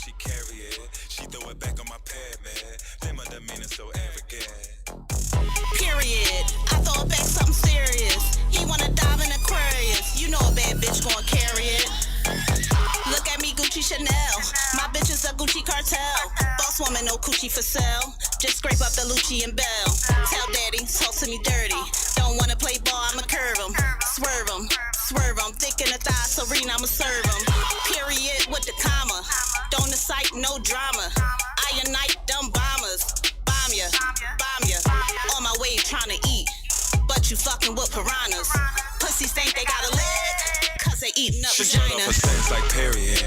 fast, she carry it. She throw it back on my pad, man. Then my demeanor so arrogant. Period. I throw it back something serious. He wanna dive in Aquarius. You know a bad bitch gon' carry it. Look at me, Gucci Chanel. My bitch is a Gucci cartel. Boss woman, no coochie for sale. Just scrape up the Lucci and Bell. Tell daddy, talk to me dirty. Don't wanna play ball, I'ma curve him. Swerve him, swerve him. Thick in the thigh, Serena, I'ma serve him. Period with the comma. Don't incite, no drama. I unite dumb bombers. Bomb ya, on my way tryna eat, but you fucking with piranhas. Pussies think they got a leg, cause they eating up she vagina. She start off her sentence like period.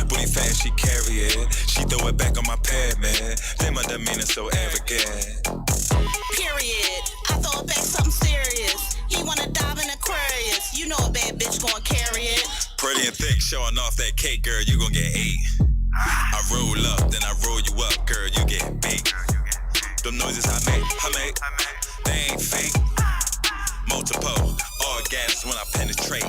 Booty fast, she carry it. She throw it back on my pad, man. Then my demeanor so arrogant. Period. I throw it back something serious. He wanna dive in Aquarius. You know a bad bitch gon' carry it. Pretty and thick, showing off that cake, girl, you gon' get ate. I roll up, then I roll you up, girl, you get baked. Them noises I make, they ain't fake. Multiple orgasms when I penetrate.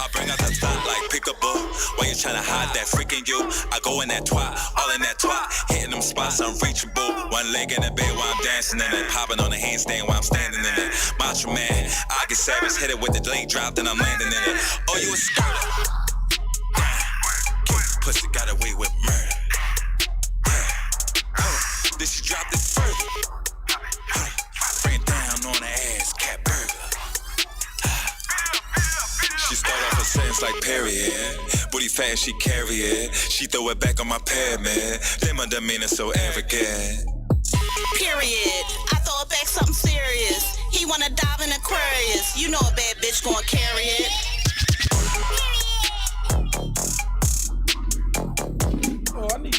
I bring out the thought like pickable. While you tryna hide that freaking you, I go in that twat, all in that twat. Hitting them spots unreachable. One leg in the bed while I'm dancing in it. Popping on the handstand while I'm standing in it. Macho man, I get savage, hit it with the leg drop, then I'm landing in it. Oh, you a skirt? Pussy got away with murder. Then she dropped it further. Bring it down on her ass, cat burger. She start off her sentence like period. Booty fast, she carry it. She throw it back on my pad, man. Then my demeanor so arrogant. Period. I throw it back something serious. He wanna dive in Aquarius. You know a bad bitch gon' carry it. Oh, I need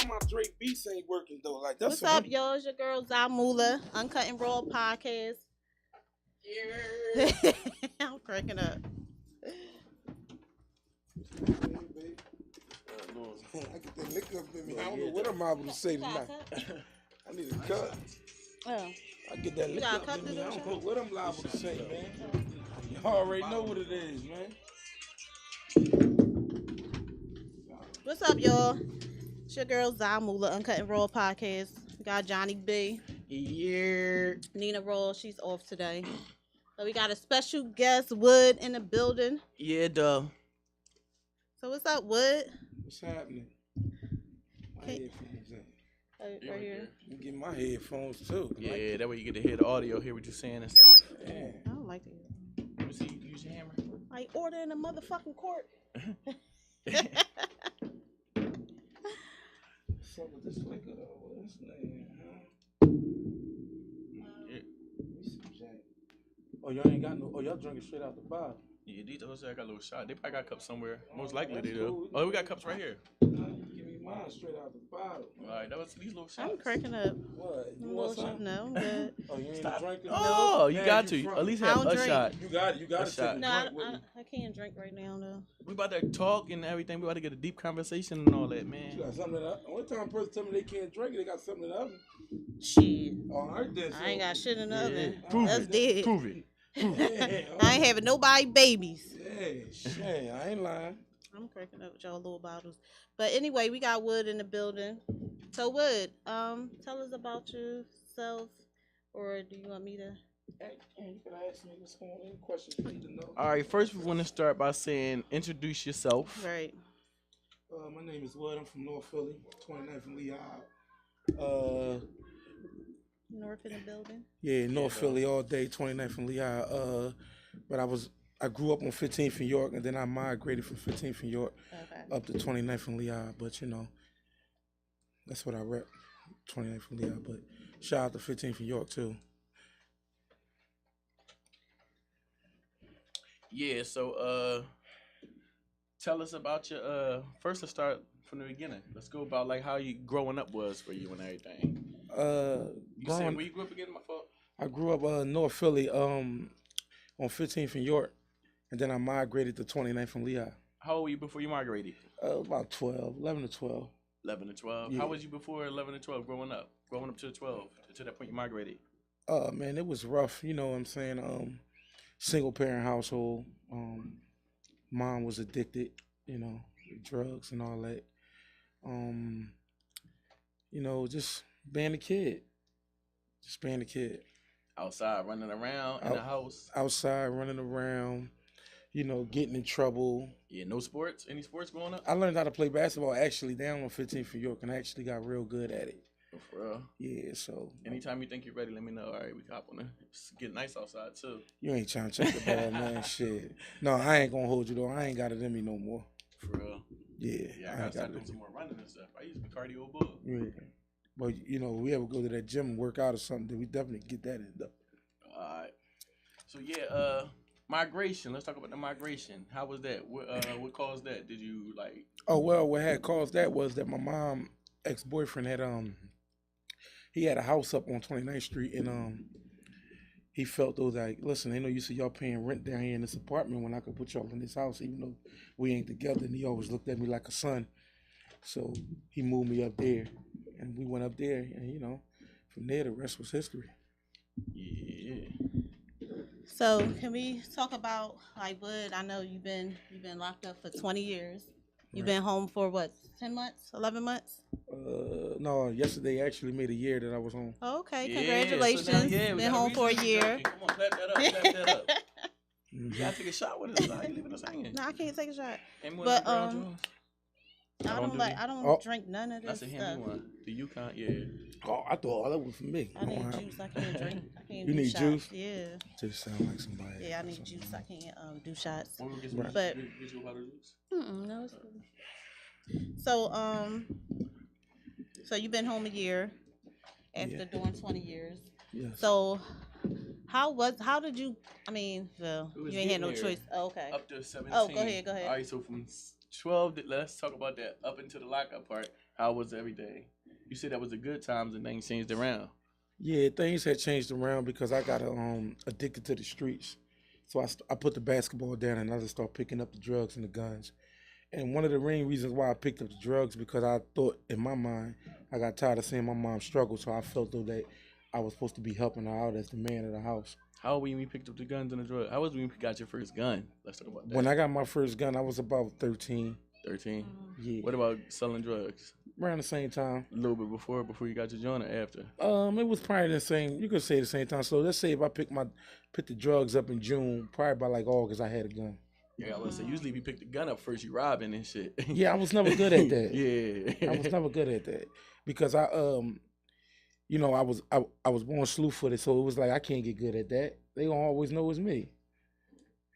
my Drake beats ain't working though. Like that's what's up, y'all? It's your girl Zamula, UnKut&Raw Podcast. Yeah. I'm cracking up. I get that liquor up in me. I don't know what I'm able to say tonight. I need a cut. Oh. I get that liquor up in me. I don't know what I'm liable to say, man. You already know what it is, man. What's up, y'all? It's your girl Zamula, UnKut&Raw Podcast. We got Johnny B. Yeah. NinaRaw, she's off today. So we got a special guest, Wood, in the building. Yeah, duh. So what's up, Wood? What's happening? My headphones in. Right here. You get my headphones too. Yeah, that way you get to hear the audio, hear what you're saying and stuff. Yeah. I don't like that. Let me see, use your hammer. Like order in the motherfucking court. What's up with this liquor though? What's his name? Yeah. Oh, y'all ain't got no. Oh, y'all drinking straight out the bottle. Yeah, these hoes I got a little shot. They probably got cups somewhere. Most likely they do. Cool. Oh, we got cups right here. Give me mine straight out the bottle. All right, that was these little shots. I'm cracking up. What? You A want little something? No, I'm good. Oh, you ain't Stop. drinking? Oh, you Man, got you to. from- At least I have don't a drink. shot. You got to A take a shot. No, drink with you. I can't drink right now, though. We about to talk and everything. We about to get a deep conversation and all that, You man. got something in the Only time a person tell me they can't drink it, they got something in the oven. Shit. Oh, all right then. I ain't got shit in the oven. Prove That's it. dead. Prove it. Yeah, I ain't having nobody babies. shit, I ain't lying. I'm cracking up with y'all little bottles. But anyway, we got Wood in the building. So Wood, tell us about yourself, or do you want me to? Hey, you can ask me what's going on. Any questions you need to know? All right, first we want to start by saying introduce yourself. Right. My name is Wood. I'm from North Philly, 29th and Lehigh. North in the building. Yeah, North Philly all day, 29th and Lehigh. But I grew up on 15th and York, and then I migrated from 15th and York up to 29th and Lehigh. But you know, that's what I rep, 29th and Lehigh. But shout out to 15th and York too. Yeah, so tell us about your first let's start from the beginning. Let's go about like how you growing up was for you and everything. You said where you grew up again, my fault? I grew up North Philly, on 15th and York, and then I migrated to 29th and Lehigh. How old were you before you migrated? About 11 to 12. 11 to 12. Yeah. How was you before 11 to 12 growing up? Growing up to 12 to that point you migrated. Man, it was rough. You know what I'm saying? Single parent household. Mom was addicted. You know, drugs and all that. Just being a kid. Just being a kid. Outside running around in the house. Outside running around, getting in trouble. Yeah, no sports? Any sports growing up? I learned how to play basketball actually down on 15th and York, and I actually got real good at it. Oh, for real? Yeah, so. Anytime you think you're ready, let me know. All right, we can hop on it. It's getting nice outside, too. You ain't trying to check the ball, man. Shit. No, I ain't gonna hold you, though. I ain't got it in me no more. For real? Yeah. Yeah, I gotta start doing some more running and stuff. I used to be cardio bull. Yeah. But, we ever go to that gym and work out or something, then we definitely get that in, though. All right. So, yeah, migration. Let's talk about the migration. How was that? What caused that? Did you, like... Oh, well, what had caused that was that my mom, ex-boyfriend, had, he had a house up on 29th Street, and, he felt those like, listen, ain't no use of y'all paying rent down here in this apartment when I could put y'all in this house, even though we ain't together. And he always looked at me like a son. So he moved me up there, and we went up there, and from there the rest was history. Yeah. So can we talk about like Wood? I know you've been locked up for 20 years. You've been home for what, 10 months, 11 months? No, yesterday actually made a year that I was home. Oh, okay, Yeah, congratulations. so now, been home for a year. Come on, clap that up. You gotta take a shot with us. How you leaving us hanging? No, I can't take a shot. But I don't drink none of this That's a stuff. Henny one. The UConn, yeah. Oh, I thought that was for me. I need juice. I can't drink. I can't You do need shots. juice? Yeah. Just sound like somebody. Yeah, I need juice. I can't do shots. We'll get Right. But get you a bottle of juice. no, it's cool. So you've been home a year after doing 20 years. Yes. So how did you? I mean, well, It was you ain't had no getting there. choice. Oh, okay. Up to 17. Oh, go ahead. All right, so from 12, let's talk about that. Up into the lockup part, how was everything? You said that was the good times and things changed around. Yeah, things had changed around because I got addicted to the streets. So I put the basketball down and I just started picking up the drugs and the guns. And one of the main reasons why I picked up the drugs because I thought in my mind I got tired of seeing my mom struggle, so I felt though that I was supposed to be helping her out as the man of the house. How old were you when you picked up the guns and the drugs? How was when you got your first gun? Let's talk about that. When I got my first gun, I was about 13. 13? Yeah. What about selling drugs? Around the same time. A little bit before you got your joint or after? It was probably the same. You could say the same time. So let's say if I picked the drugs up in June, probably by like August, I had a gun. Yeah, I was say usually if you pick the gun up first, you robbing and shit. Yeah, I was never good at that. Yeah, I was never good at that because I was born slew-footed, so it was like I can't get good at that. They gonna always know it's me.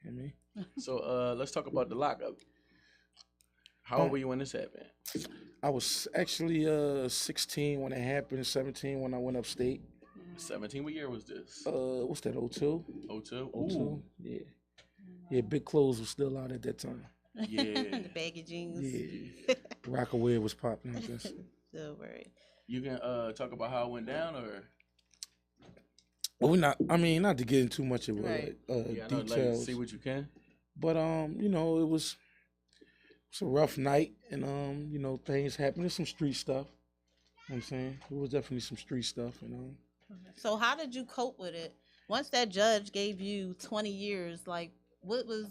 You know what I mean? So let's talk about the lockup. How old were you when this happened? I was actually 16 when it happened, 17 when I went upstate. 17. What year was this? What's that? 02? 02. 02. Yeah. Yeah, Big Clothes was still out at that time. Yeah. The baggy jeans. Yeah. Rockaway was popping, I guess. So right. You can talk about how it went down, or Well, not to get into too much of Right. yeah, I know, details. like, see what you can. But it was a rough night, and things happened. There's some street stuff. You know what I'm saying? It was definitely some street stuff, So how did you cope with it? Once that judge gave you 20 years, like what was?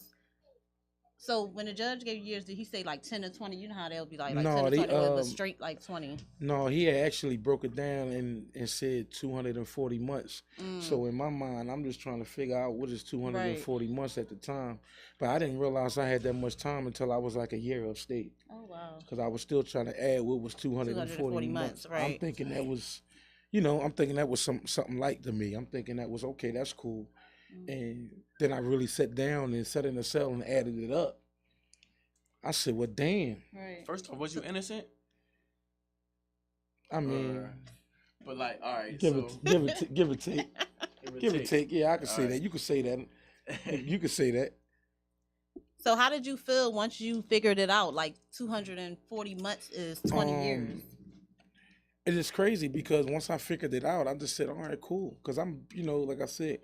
So when the judge gave you years, did he say like 10 or 20? You know how they'll be like No, 10 or 20, or it was they, straight like 20. No, he had actually broke it down and said 240 months. So in my mind, I'm just trying to figure out what is 240 months at the time. But I didn't realize I had that much time until I was like a year upstate. Oh wow! Because I was still trying to add what was 240 months. Right. I'm thinking that was, I'm thinking that was something light to me. I'm thinking that was okay. That's cool. And then I really sat down and sat in a cell and added it up. I said, well, damn. Right. First off, was you innocent? I mean, but like, all right, give it take. Yeah, I can say that. You could say that. You could say that. So how did you feel once you figured it out? Like 240 months is 20 years. It is crazy because once I figured it out, I just said, all right, cool. Because I'm, like I said,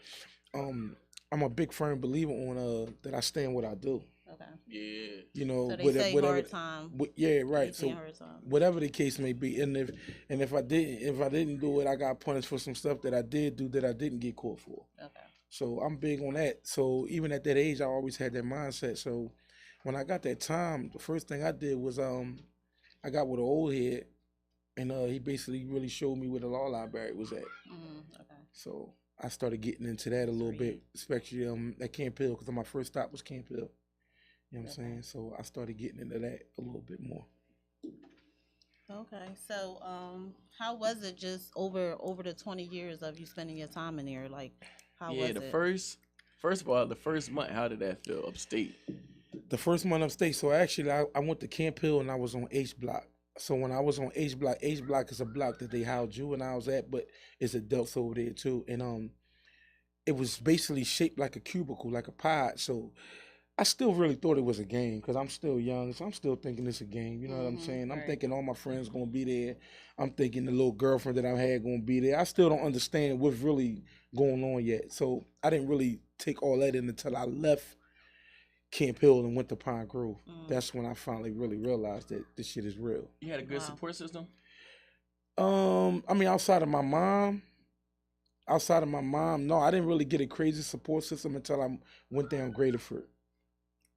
I'm a big firm believer on that I stand what I do. Okay. Yeah. So they say whatever, hard time. Yeah, right. They say So hard time. whatever the case may be, and if I didn't do it, I got punished for some stuff that I did do that I didn't get caught for. Okay. So I'm big on that. So even at that age, I always had that mindset. So when I got that time, the first thing I did was I got with an old head, and he basically really showed me where the law library was at. Okay. So I started getting into that a little bit, especially at Camp Hill, because my first stop was Camp Hill. You know what I'm saying? So I started getting into that a little bit more. Okay, so how was it just over the 20 years of you spending your time in there? Like, how was it? First of all, the first month, how did that feel upstate? The first month upstate, so actually I went to Camp Hill and I was on H Block. So when I was on H Block is a block that they house juveniles at, but it's adults over there too. And it was basically shaped like a cubicle, like a pod. So I still really thought it was a game because I'm still young, so I'm still thinking it's a game. You know what I'm saying? I'm thinking all my friends gonna be there. I'm thinking the little girlfriend that I had gonna be there. I still don't understand what's really going on yet. So I didn't really take all that in until I left Camp Hill and went to Pine Grove. That's when I finally really realized that this shit is real. You had a good support system? I mean, outside of my mom, no, I didn't really get a crazy support system until I went down Graterford.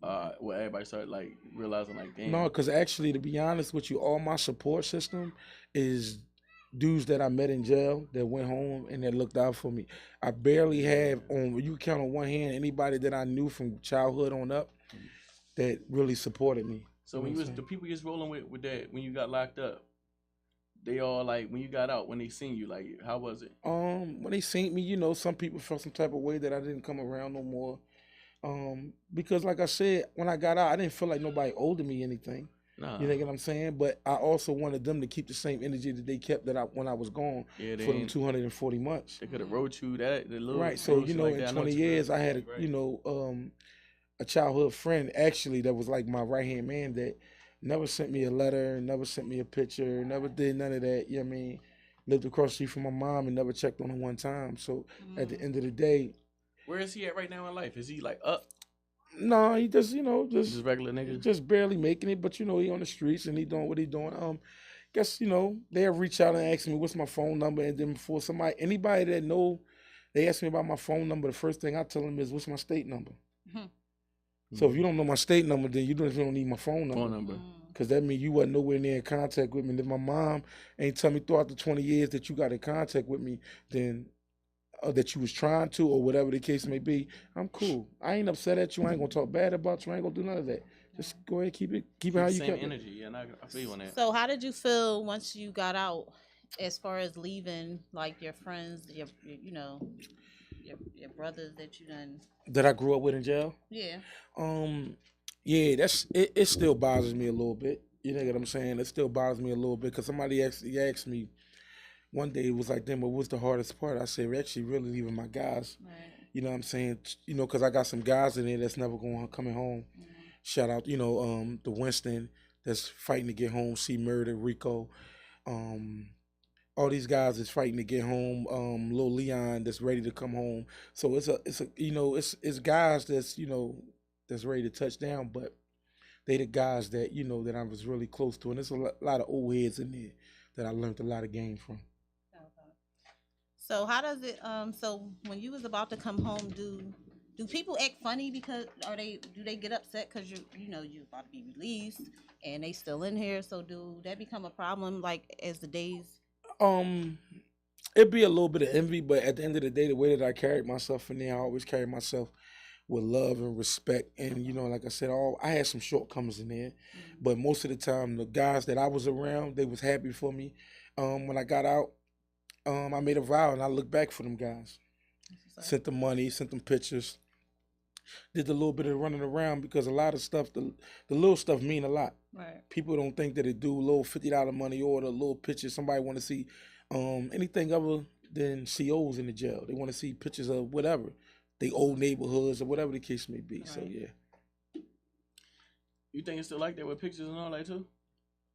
Well, everybody started like realizing like, damn. No, because actually, to be honest with you, all my support system is dudes that I met in jail that went home and that looked out for me. I barely have, you count on one hand, anybody that I knew from childhood on up that really supported me. So when the people you was rolling with that, when you got locked up, they all like, when you got out, when they seen you, like, how was it? When they seen me, you know, some people felt some type of way that I didn't come around no more. Because like I said, when I got out, I didn't feel like nobody owed me anything. Nah. You know what I'm saying? But I also wanted them to keep the same energy that they kept when I was gone for them 240 months. They could have wrote you that. Right. So, you know, like in that, 20 years, I had, a childhood friend actually that was like my right-hand man that never sent me a letter, never sent me a picture, never did none of that. You know what I mean? Lived across the street from my mom and never checked on her one time. So at the end of the day. Where is he at right now in life? Is he like up? No, he just, just regular nigga. Just barely making it, but he on the streets and he doing what he doing. Guess, they'll reach out and ask me what's my phone number, and then before anybody that know, they ask me about my phone number, the first thing I tell them is what's my state number. So if you don't know my state number, then you don't need my phone number. Because that means you wasn't nowhere near in contact with me. And if my mom ain't tell me throughout the 20 years that you got in contact with me, then that you was trying to, or whatever the case may be, I'm cool. I ain't upset at you. I ain't gonna talk bad about you. I ain't gonna do none of that. Just go ahead, keep it how you kept it. Same energy, and I feel you on that. So how did you feel once you got out, as far as leaving, like your friends, your brothers that you done? That I grew up with in jail? Yeah. Yeah, it still bothers me a little bit. You know what I'm saying? It still bothers me a little bit because somebody actually asked me one day, it was like, damn, but what's the hardest part? I said, actually really leaving my guys. Right. You know what I'm saying? Because I got some guys in there that's never coming home. Shout out, the Winston that's fighting to get home, C Murder, Rico. All these guys is fighting to get home. Lil Leon that's ready to come home. So it's guys that's, that's ready to touch down, but they the guys that, that I was really close to. And there's a lot of old heads in there that I learned a lot of game from. So how does it? So when you was about to come home, do people act funny because do they get upset because you about to be released and they still in here? So do that become a problem like as the days? It'd be a little bit of envy, but at the end of the day, the way that I carried myself in there, I always carried myself with love and respect. And like I said, I had some shortcomings in there, but most of the time, the guys that I was around, they was happy for me. When I got out. I made a vow and I looked back for them guys. Sent them money, sent them pictures. Did a little bit of running around because a lot of stuff, the little stuff mean a lot. Right. People don't think that it do little $50 money order, little pictures. Somebody want to see anything other than COs in the jail. They want to see pictures of whatever, they old neighborhoods or whatever the case may be. Right. So yeah. You think it's still like that with pictures and all that too?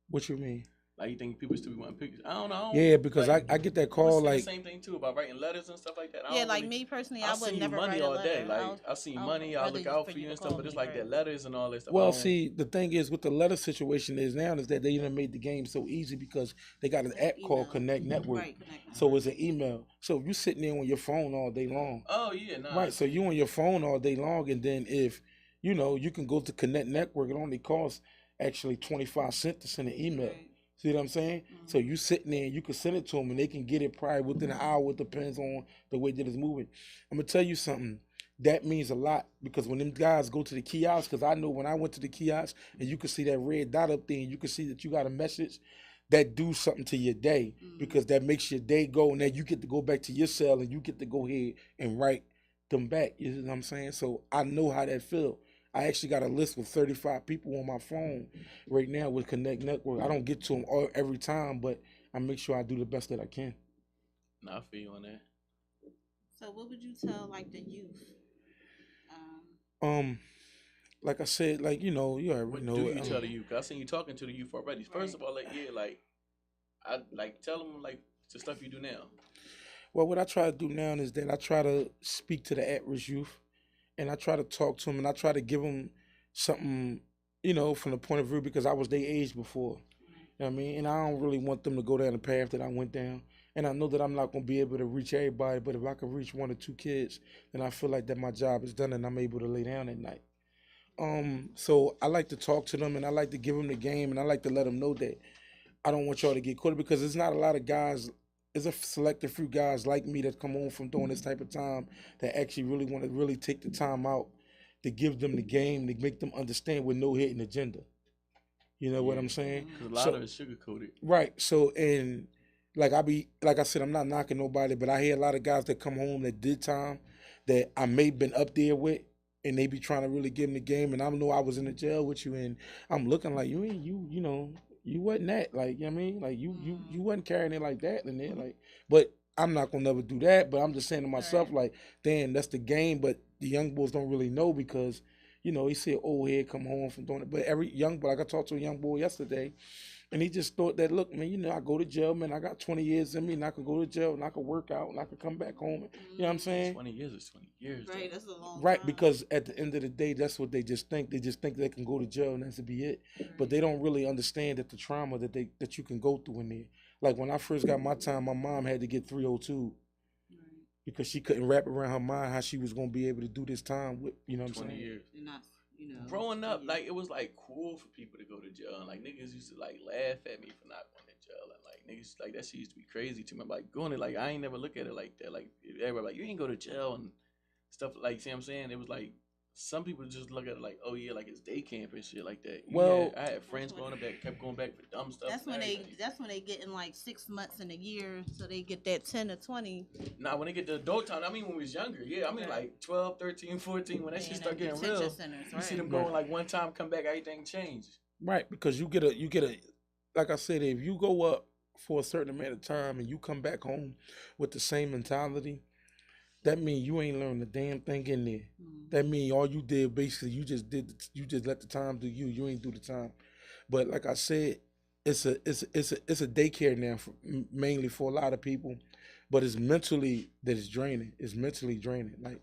What you mean? Like, you think people still be wanting pictures? I don't know. Yeah, because like, I get that call like the same thing too about writing letters and stuff like that. Yeah, like me personally, I would never write a letter. Day. Like I see money, I look out for you and stuff, but it's like that letters and all that stuff. Well, see, the thing is with the letter situation is now is that they even made the game so easy because they got an app called Connect Network. Right, so it's an email. So if you sitting there on your phone all day long. Oh yeah, nah. Right, so you on your phone all day long, and then if you know, you can go to Connect Network. It only costs actually 25 cents to send an email. Right. See what I'm saying? Mm-hmm. So you sitting there, you can send it to them, and they can get it probably within an hour. It depends on the way that it's moving. I'm gonna tell you something. That means a lot because when them guys go to the kiosk, because I know when I went to the kiosk and you can see that red dot up there and you can see that you got a message, that do something to your day because that makes your day go, and then you get to go back to your cell and you get to go ahead and write them back. You know what I'm saying? So I know how that feel. I actually got a list with 35 people on my phone right now with Connect Network. I don't get to them every time, but I make sure I do the best that I can. Nah, I feel you on that. So what would you tell like the youth? Like I said, like, you know, you already What know. do you tell the youth? 'Cause I seen you talking to the youth already. First of all, like, yeah, like, I like tell them like the stuff you do now. Well, what I try to do now is that I try to speak to the at-risk youth, and I try to talk to them, and I try to give them something, you know, from the point of view because I was their age before. You know what I mean? And I don't really want them to go down the path that I went down. And I know that I'm not going to be able to reach everybody, but if I can reach 1 or 2 kids, then I feel like that my job is done and I'm able to lay down at night. So I like to talk to them and I like to give them the game and I like to let them know that I don't want y'all to get caught because there's not a lot of guys, there's a selected few guys like me that come home from doing this type of time that actually really want to really take the time out to give them the game, to make them understand with no hidden agenda. You know what I'm saying? Because a lot of it's sugar-coated. Right. So, and like I said, I'm not knocking nobody, but I hear a lot of guys that come home that did time that I may have been up there with, and they be trying to really give them the game, and I know I was in the jail with you, and I'm looking like you ain't you know, you wasn't that, like, you know what I mean? Like you wasn't carrying it like that in there, like, but I'm not gonna never do that, but I'm just saying to myself, like, damn, that's the game, but the young boys don't really know because, you know, he said old head come home from doing it, but every young boy, like I talked to a young boy yesterday, and he just thought that, look, man, you know, I go to jail, man, I got 20 years in me, and I could go to jail, and I could work out, and I could come back home, you know what I'm saying? 20 years is 20 years. Right, that's a long Right, time. because at the end of the day, that's what they just think. They just think they can go to jail and that's to be it. But they don't really understand that the trauma that you can go through in there. Like when I first got my time, my mom had to get 302 because she couldn't wrap around her mind how she was gonna be able to do this time with, you know what I'm 20 saying? years. You're not, you know, Growing up, like, it was, like, cool for people to go to jail. And, like, niggas used to, like, laugh at me for not going to jail. And, like, niggas, like, that shit used to be crazy to me. I'm, like, going to, like, I ain't never look at it like that. Like, everybody, like, you ain't go to jail and stuff, like, see what I'm saying? It was, like, some people just look at it like, oh, yeah, like, it's day camp and shit like that. Well, I had friends growing up that kept going back for dumb stuff. that's when they getting like 6 months in a year, so they get that 10 or 20. Nah, when they get to adult time, I mean when we was younger, yeah. I mean like 12, 13, 14, when that shit start getting real. You see them going like one time, come back, everything changed. Right, because you get a, like I said, if you go up for a certain amount of time and you come back home with the same mentality, that means you ain't learned a damn thing in there. That means all you did basically you just let the time do you. You ain't do the time. But like I said, it's a daycare now mainly for a lot of people, but it's mentally that it's draining. It's mentally draining. Like,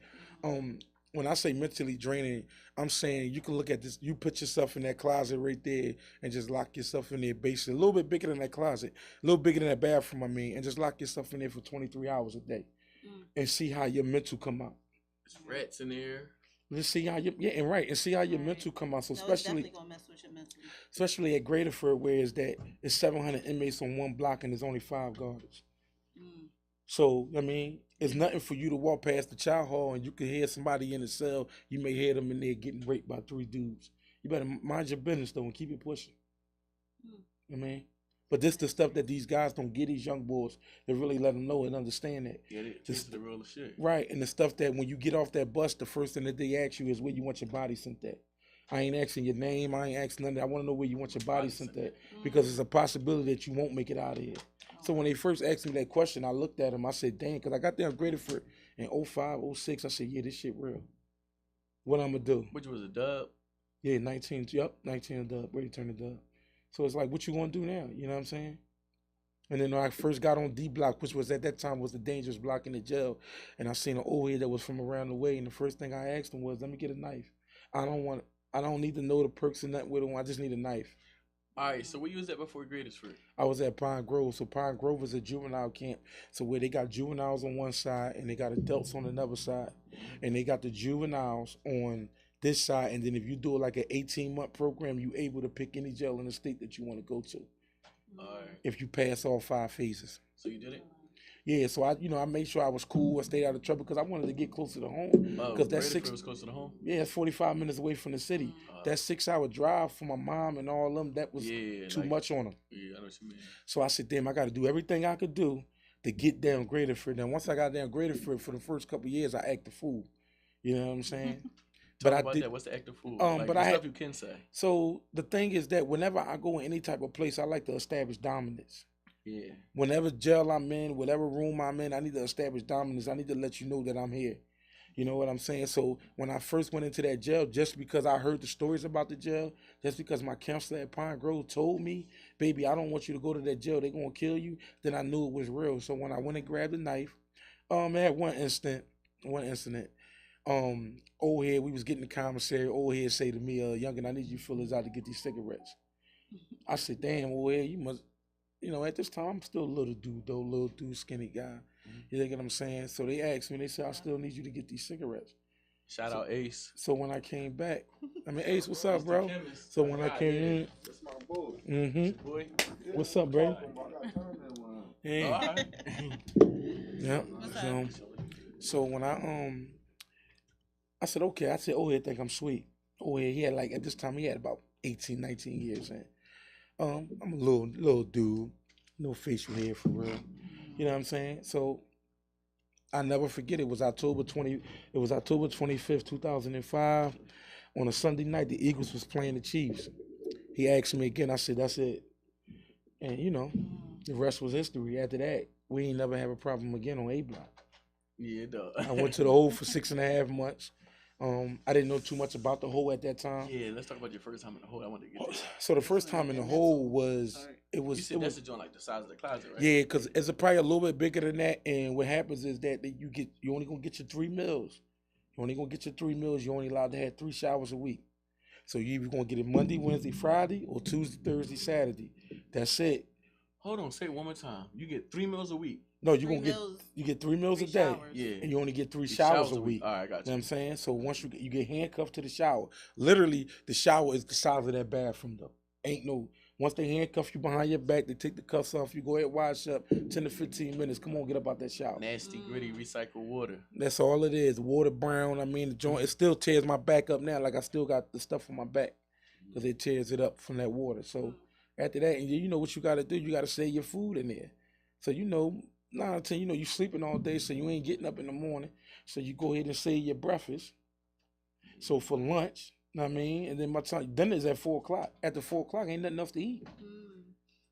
when I say mentally draining, I'm saying you can look at this. You put yourself in that closet right there and just lock yourself in there, basically a little bit bigger than that closet, a little bigger than that bathroom. I mean, and just lock yourself in there for 23 hours a day. And see how your mental come out. There's rats in there. Let's see how and see how your mental come out. So it's especially definitely gonna mess with your mental. Especially at Graterford, where is that it's 700 inmates on one block and there's only 5 guards. So I mean, it's nothing for you to walk past the child hall and you can hear somebody in the cell. You may hear them in there getting raped by 3 dudes. You better mind your business though and keep it pushing. I mean. But this the stuff that these guys don't get these young boys to really let them know and understand that. Yeah, this is the real shit. Right, and the stuff that when you get off that bus, the first thing that they ask you is where you want your body sent at. I ain't asking your name, I ain't asking nothing. I want to know where you want your body sent at because it's a possibility that you won't make it out of here. So when they first asked me that question, I looked at them, I said, damn, because I got there upgraded for in 05, 06. I said, yeah, this shit real. What I'm going to do? Which was a dub? Yeah, 19 dub, ready to turn the dub. So it's like, what you gonna do now? You know what I'm saying? And then when I first got on D block, which was at that time was the dangerous block in the jail, and I seen an old head that was from around the way, and the first thing I asked him was, let me get a knife. I don't need to know the perks and nothing with him. I just need a knife. All right, so where you was at before Graterford? I was at Pine Grove. So Pine Grove is a juvenile camp. So where they got juveniles on one side and they got adults on another side. And they got the juveniles on this side, and then if you do like an 18-month program, you able to pick any jail in the state that you want to go to. If you pass all 5 phases. So you did it? Yeah, so I made sure I was cool. I stayed out of trouble because I wanted to get closer to home. Because that's was closer to home. Yeah, it's 45 minutes away from the city. That 6-hour drive for my mom and all them, that was too much on them. Yeah, I know what you mean. So I said, damn, I got to do everything I could do to get down Graterford. Then once I got down Graterford, for the first couple of years, I acted a fool. You know what I'm saying? Talk about that. What's the active food? But I stuff you can say. So the thing is that whenever I go in any type of place, I like to establish dominance. Yeah. Whenever jail I'm in, whatever room I'm in, I need to establish dominance. I need to let you know that I'm here. You know what I'm saying? So when I first went into that jail, just because I heard the stories about the jail, just because my counselor at Pine Grove told me, baby, I don't want you to go to that jail, they're going to kill you, then I knew it was real. So when I went and grabbed a knife, I had one incident, old head, we was getting the commissary, old head say to me, youngin', I need you fellas out to get these cigarettes. I said, damn, old head, you must, at this time, I'm still a little dude, skinny guy. You know what I'm saying? So they asked me, they said, I still need you to get these cigarettes. Shout out Ace. So when I came back, Ace, what's up, bro? So when I came in, that's my boy. Boy. What's up, bro? Yeah. Yeah. So when I said, okay, oh, I think I'm sweet. Oh, yeah, he had at this time, he had about 18, 19 years. And I'm a little dude, no facial hair for real. You know what I'm saying? So I never forget, it was October 25th, 2005. On a Sunday night, the Eagles was playing the Chiefs. He asked me again, I said, that's it. And, the rest was history. After that, we ain't never have a problem again on A Block. Yeah, dog. I went to the hole for 6.5 months. I didn't know too much about the hole at that time. Yeah, let's talk about your first time in the hole. I want to get this. So the first time in the hole was You said that's the joint like the size of the closet, right? Yeah, because it's probably a little bit bigger than that. And what happens is that you only gonna get your 3 meals. You're only gonna get your 3 meals. You're only allowed to have 3 showers a week. So you either gonna get it Monday, Wednesday, Friday, or Tuesday, Thursday, Saturday. That's it. Hold on, say it one more time. You get 3 meals a week. No, you get 3 meals a day. Showers. Yeah. And you only get 3 showers a week. All right, I got you. You know what I'm saying? So once you get handcuffed to the shower, literally the shower is the size of that bathroom though. Once they handcuff you behind your back, they take the cuffs off, you go ahead, wash up, 10 to 15 minutes. Come on, get up out that shower. Nasty, gritty, recycled water. That's all it is. Water brown. The joint, it still tears my back up now. Like I still got the stuff on my back because it tears it up from that water. So after that, and you know what you got to do. You got to save your food in there. So 9 out of 10, you sleeping all day, so you ain't getting up in the morning. So you go ahead and save your breakfast. So for lunch, and then by the time dinner's at 4 o'clock. After 4 o'clock, ain't nothing else to eat.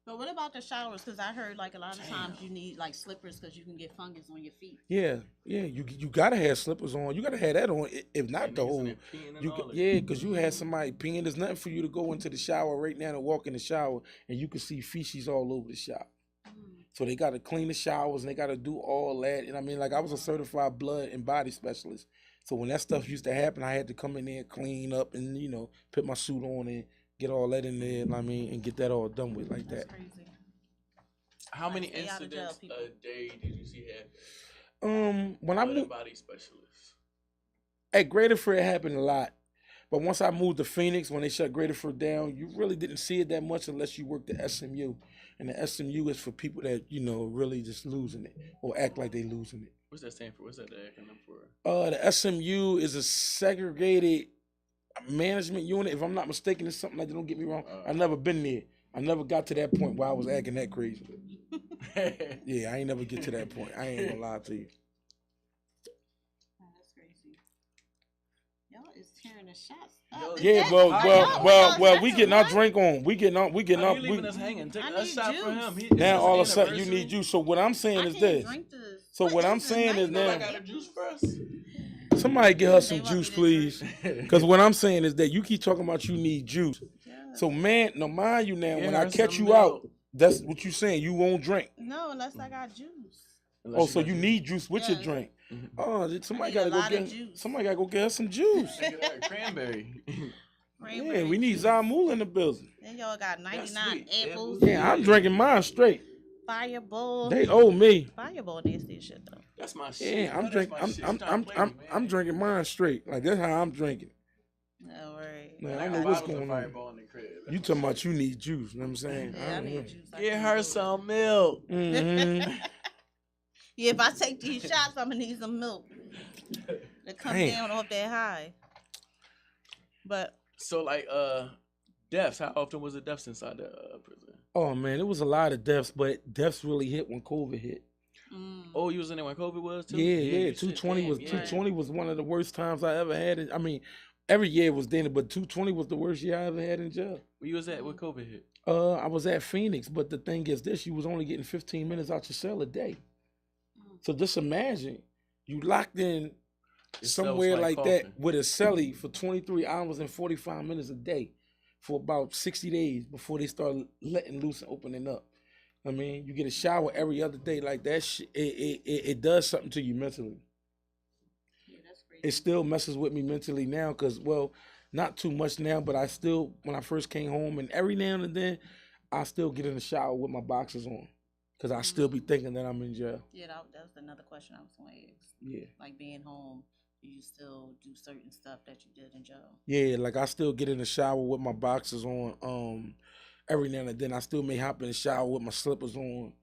But what about the showers? Because I heard a lot of times you need slippers because you can get fungus on your feet. Yeah, you gotta have slippers on. You gotta have that on. If not the whole, because you had somebody peeing. There's nothing for you to go into the shower right now and walk in the shower and you can see feces all over the shower. So they gotta clean the showers and they gotta do all that. And I was a certified blood and body specialist. So when that stuff used to happen, I had to come in there, clean up, and put my suit on and get all that in there. And get that all done with like that. That's crazy. How many incidents a day did you see happen? When I moved body specialist at Graterford, it happened a lot. But once I moved to Phoenix, when they shut Graterford down, you really didn't see it that much unless you worked at SMU. And the SMU is for people that, really just losing it or act like they losing it. What's that stand for? What's that the acronym for? The SMU is a segregated management unit. If I'm not mistaken, it's something like that. Don't get me wrong. I've never been there. I never got to that point where I was acting that crazy. Yeah, I ain't never get to that point. I ain't gonna lie to you. That's crazy. Y'all is tearing the shots up. Yeah, well, we getting our drink on. We getting our. You leaving us hanging? Take a shot for him. Now all of a sudden you need juice. So what I'm saying is this. So what I'm saying is now. I got a juice first. Somebody get her some juice, please. Because what I'm saying is that you keep talking about you need juice. So mind you now, when I catch you out, that's what you saying. You won't drink. No, unless I got juice. So you need juice with your drink. Oh, somebody gotta go get her some juice. Cranberry. Yeah, we need Zamul in the building. Then y'all got 99 apples. Yeah, I'm drinking mine straight. Fireball. They owe me. Fireball nasty as shit though. That's my shit. Yeah, I'm drinking mine straight. Like that's how I'm drinking. Man, I don't know what's going on. You talking about you need juice, you know what I'm saying? Yeah, I need juice. Get her some milk. Mm-hmm. Yeah, if I take these shots, I'm going to need some milk to come down off that high. But so, like, deaths. How often was it deaths inside the prison? Oh, man, it was a lot of deaths, but deaths really hit when COVID hit. Oh, you was in there when COVID was too? Yeah. 220 was one of the worst times I ever had it. I mean, every year was then, but 220 was the worst year I ever had in jail. Where you was at when COVID hit? I was at Phoenix, but the thing is this, you was only getting 15 minutes out your cell a day. So just imagine, you locked in somewhere like that with a cellie for 23 hours and 45 minutes a day for about 60 days before they start letting loose and opening up. I mean, you get a shower every other day like that. It does something to you mentally. yeah, that's crazy. It still messes with me mentally now because, well, not too much now, but I still, when I first came home, and every now and then, I still get in the shower with my boxers on because I still be thinking that I'm in jail. Yeah, that was another question I was going to ask. Yeah. Like being home, do you still do certain stuff that you did in jail? Yeah, like I still get in the shower with my boxers on. Every now and then, I still may hop in the shower with my slippers on.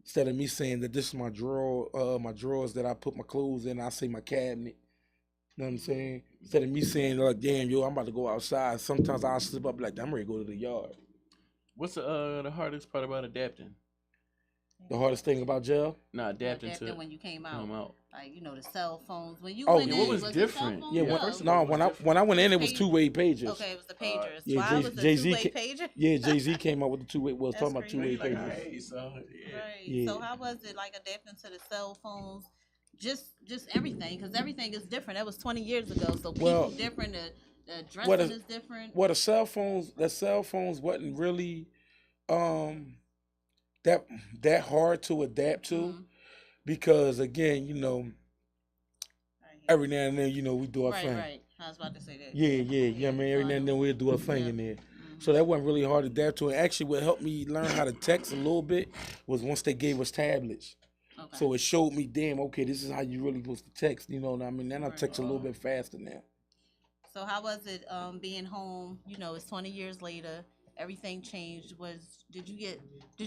Instead of me saying that this is my drawer, my drawers that I put my clothes in, I say my cabinet. You know what I'm saying? Instead of me saying, like, damn, yo, I'm about to go outside. Sometimes I'll slip up like, I'm ready to go to the yard. What's the hardest part about adapting? The hardest thing about jail? Nah, adapting to when you came out. Like, the cell phones. When you went in, what was different? Yeah, when I went in, it was two-way pagers. Okay, it was the pagers. Yeah, Why was the two-way pager? Yeah, Jay-Z came out with the two-way. Was talking about two-way like, pagers. hey, so, yeah. Right. Yeah. So how was it like adapting to the cell phones? Just everything, because everything is different. That was 20 years ago. So people different. The dressing is different. Well, the cell phones wasn't really that hard to adapt to, because again, every now and then, we do our thing. Right. I was about to say that. Yeah. I mean, every now and then we'll do our thing in there. So that wasn't really hard to adapt to. And actually, what helped me learn how to text a little bit was once they gave us tablets. Okay. So it showed me, damn, okay, this is how you really supposed to text. You know what I mean? Then I text a little bit faster now. So how was it being home? It's 20 years later. Everything changed. Did you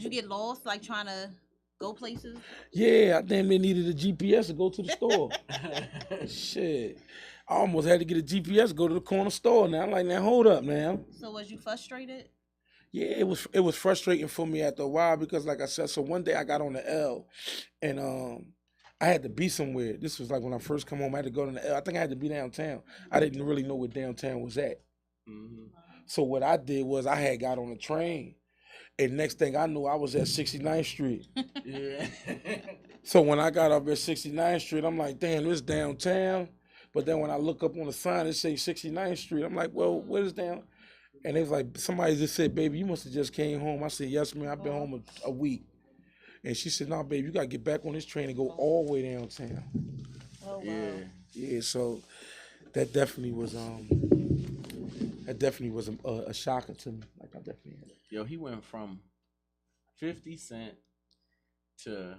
get lost, like trying to go places? Yeah, I damn near needed a GPS to go to the store. Shit. I almost had to get a GPS to go to the corner store now. I'm like, now hold up now. So was you frustrated? Yeah, it was frustrating for me after a while because, like I said, so one day I got on the L and I had to be somewhere. This was like when I first come home, I had to go to the L. I think I had to be downtown. I didn't really know where downtown was at. So what I did was I had got on a train, and next thing I knew, I was at 69th Street. Yeah. So when I got up at 69th Street, I'm like, damn, this is downtown. But then when I look up on the sign, it say 69th Street. I'm like, well, what is down? And they was like, somebody just said, baby, you must have just came home. I said, yes, man, I've been home a week. And she said, no, baby, you got to get back on this train and go all the way downtown. Oh, wow. Yeah, so that definitely was a shocker to me. Like, I definitely had it. Yo, he went from 50 Cent to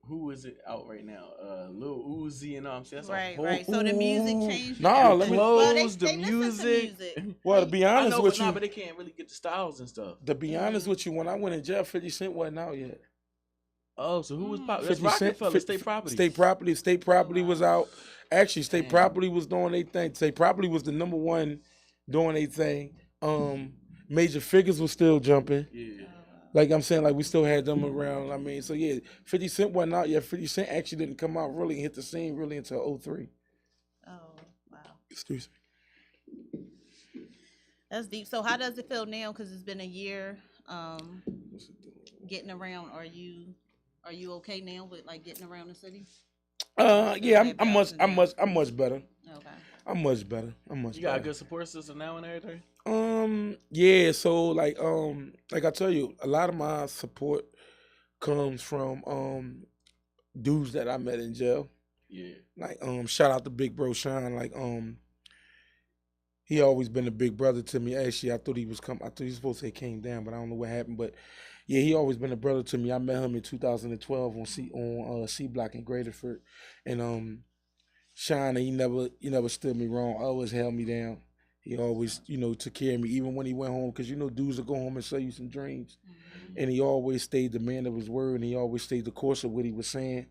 who is it out right now? Lil Uzi and all. I'm saying that's right. So the music changed. No, let me close they the music. Well, to be honest with you, but they can't really get the styles and stuff. To be honest with you, when I went in jail, 50 Cent wasn't out yet. Oh, so who was popular? That's Rockefeller, State Property. State Property was out. Actually, State Property was doing their thing. State Property was the number one doing their thing. Major Figures was still jumping. Yeah. Like I'm saying, like we still had them around. I mean, so yeah, 50 Cent wasn't out yet. 50 Cent actually didn't come out really and hit the scene really until 03. Oh, wow. Excuse me. That's deep. So how does it feel now? Because it's been a year getting around. Are you okay now with like getting around the city? Yeah, I'm much better. Okay. I'm much better. You got a good support system now and everything? Yeah, so like I tell you, a lot of my support comes from dudes that I met in jail. Yeah. Like shout out to Big Bro Sean. Like he always been a big brother to me. Actually, I thought he was supposed to say came down, but I don't know what happened. But yeah, he always been a brother to me. I met him in 2012 on C Block in Graterford, and Sean, he never stood me wrong. Always held me down. He always, took care of me, even when he went home, because dudes will go home and sell you some dreams. And he always stayed the man of his word, and he always stayed the course of what he was saying.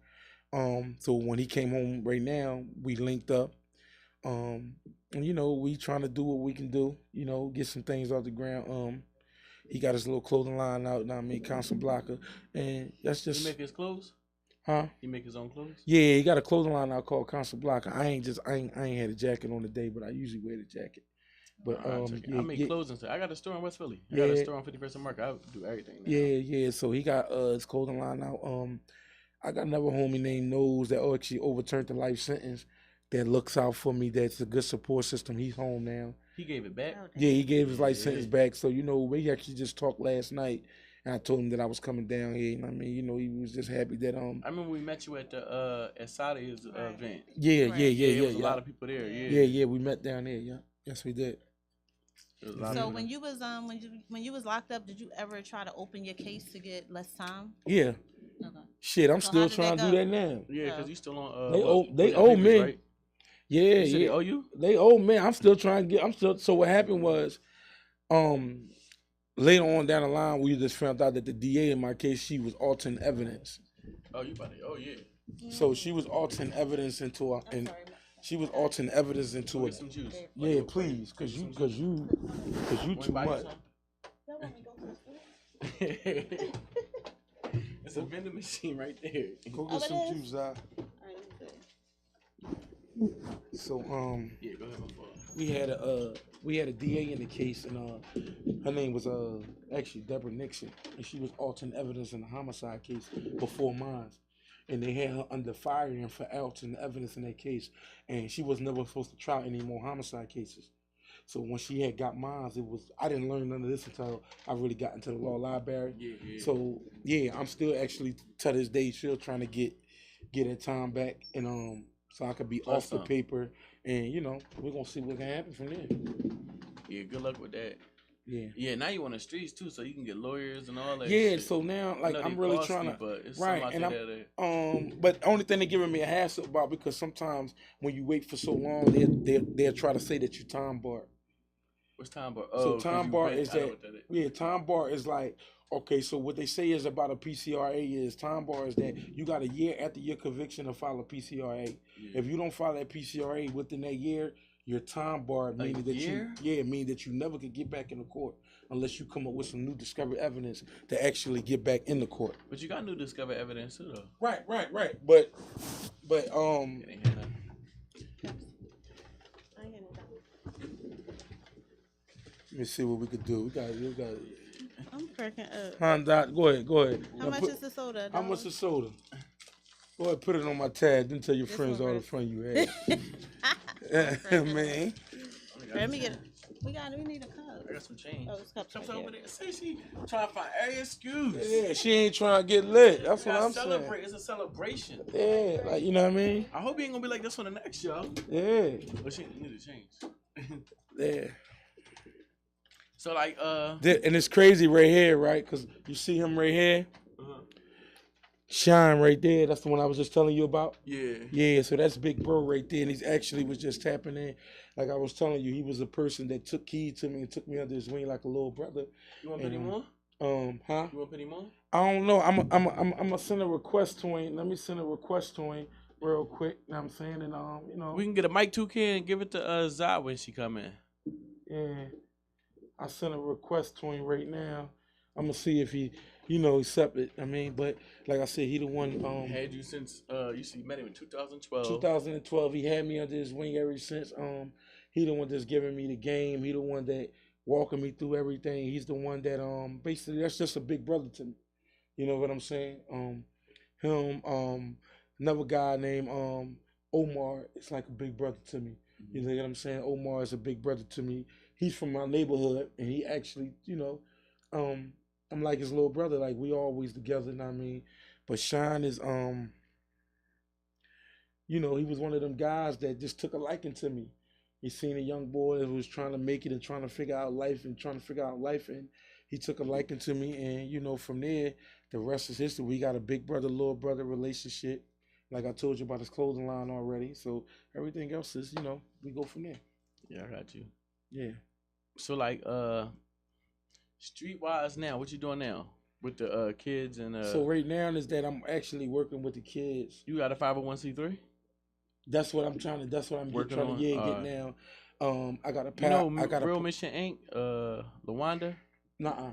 So when he came home right now, we linked up. And we trying to do what we can do, get some things off the ground. He got his little clothing line out, Constant Blocker. And that's just. You make his clothes? Huh? He make his own clothes? Yeah, he got a clothing line out called Constant Blocker. I ain't had a jacket on today, but I usually wear the jacket. But I make clothes and stuff. I got a store in West Philly. I got a store on 51st and Market. I do everything now. Yeah. So he got his clothing line out. I got another homie named Nose that actually overturned the life sentence that looks out for me. That's a good support system. He's home now. He gave it back? Yeah, he gave his life sentence back. So, we actually just talked last night. And I told him that I was coming down here. He was just happy that I remember we met you at the at Sadi's event. Yeah. There was a lot of people there. Yeah. We met down there. Yeah, yes, we did. So when you was when you was locked up, did you ever try to open your case to get less time? Yeah. Okay. Shit, I'm still trying to do that now. Yeah, because you still on. They owe me. Right? Yeah. They owe you? They owe me. I'm still trying to get. So what happened was, later on down the line, we just found out that the DA in my case, she was altering evidence. Oh, you about to? Oh, yeah. So she was altering evidence into a, and she was altering evidence into it. Some juice. Yeah, please, cause you too much. It's a vending machine right there. Go get some juice, out. So yeah, go ahead, my fault. we had a DA in the case, and her name was actually Deborah Nixon, and she was altering evidence in the homicide case before mine, and they had her under fire for altering evidence in that case, and she was never supposed to try any more homicide cases. So when she had got mine, I didn't learn none of this until I really got into the law library. Yeah. So I'm still actually to this day still trying to get that time back, and so I could be off the paper, and we're gonna see what can happen from there. Yeah, good luck with that. Yeah. Yeah, now you on the streets too, so you can get lawyers and all that. Yeah, shit. So now I'm really trying to. But it's right, and but the only thing they're giving me a hassle about, because sometimes when you wait for so long, they'll try to say that you're time barred. What's time bar? So time bar is that. Yeah, time bar is like. Okay, so what they say is about a PCRA is time bar is that you got a year after your conviction to file a PCRA. Yeah. If you don't file that PCRA within that year, your time bar meaning that you never could get back in the court unless you come up with some new discovered evidence to actually get back in the court. But you got new discovered evidence too, though. Right. But let me see what we could do. We got. I'm cracking up. Honda, go ahead. How much is the soda? How much is soda? Go ahead, put it on my tab. Then tell your friends all the fun you had. Man. Let me get it. We need a cup. I got some change. Oh, it's cups right over there. Say she trying to find every excuse. Yeah, she ain't trying to get lit. That's what I'm saying. It's a celebration. Yeah, like, you know what I mean? I hope you ain't gonna be like this on the next show. Yeah. But she need to change. Yeah. So like and it's crazy right here, right? Cause you see him right here. Shine right there. That's the one I was just telling you about. Yeah. So that's Big Bro right there, and he's actually was just tapping in. Like I was telling you, he was a person that took heed to me and took me under his wing like a little brother. You want any more? Huh? You want any more? I don't know. I'm gonna send a request to him. Let me send a request to him real quick. You know what I'm saying? And we can get a mic 2K and give it to Zai when she come in. Yeah. I sent a request to him right now. I'm gonna see if he, accept it. I mean, but like I said, he the one. Had you since you met him in 2012. 2012. He had me under his wing ever since. He the one that's giving me the game. He the one that walking me through everything. He's the one that basically that's just a big brother to me. You know what I'm saying? Another guy named Omar. It's like a big brother to me. You know what I'm saying? Omar is a big brother to me. He's from my neighborhood, and he actually, I'm like his little brother. Like, we always together, you know what I mean? But Shine is, he was one of them guys that just took a liking to me. He seen a young boy who was trying to make it and trying to figure out life, and he took a liking to me. And, from there, the rest is history. We got a big brother, little brother relationship. Like I told you about his clothing line already. So everything else is, we go from there. Yeah, I got you. Yeah. So like streetwise now, what you doing now with the kids and So right now is that I'm actually working with the kids. You got a 501c3? That's what I'm trying to. That's what I'm Working trying on? to get now. I got a You know Real Mission Inc. LaWanda. Nuh-uh.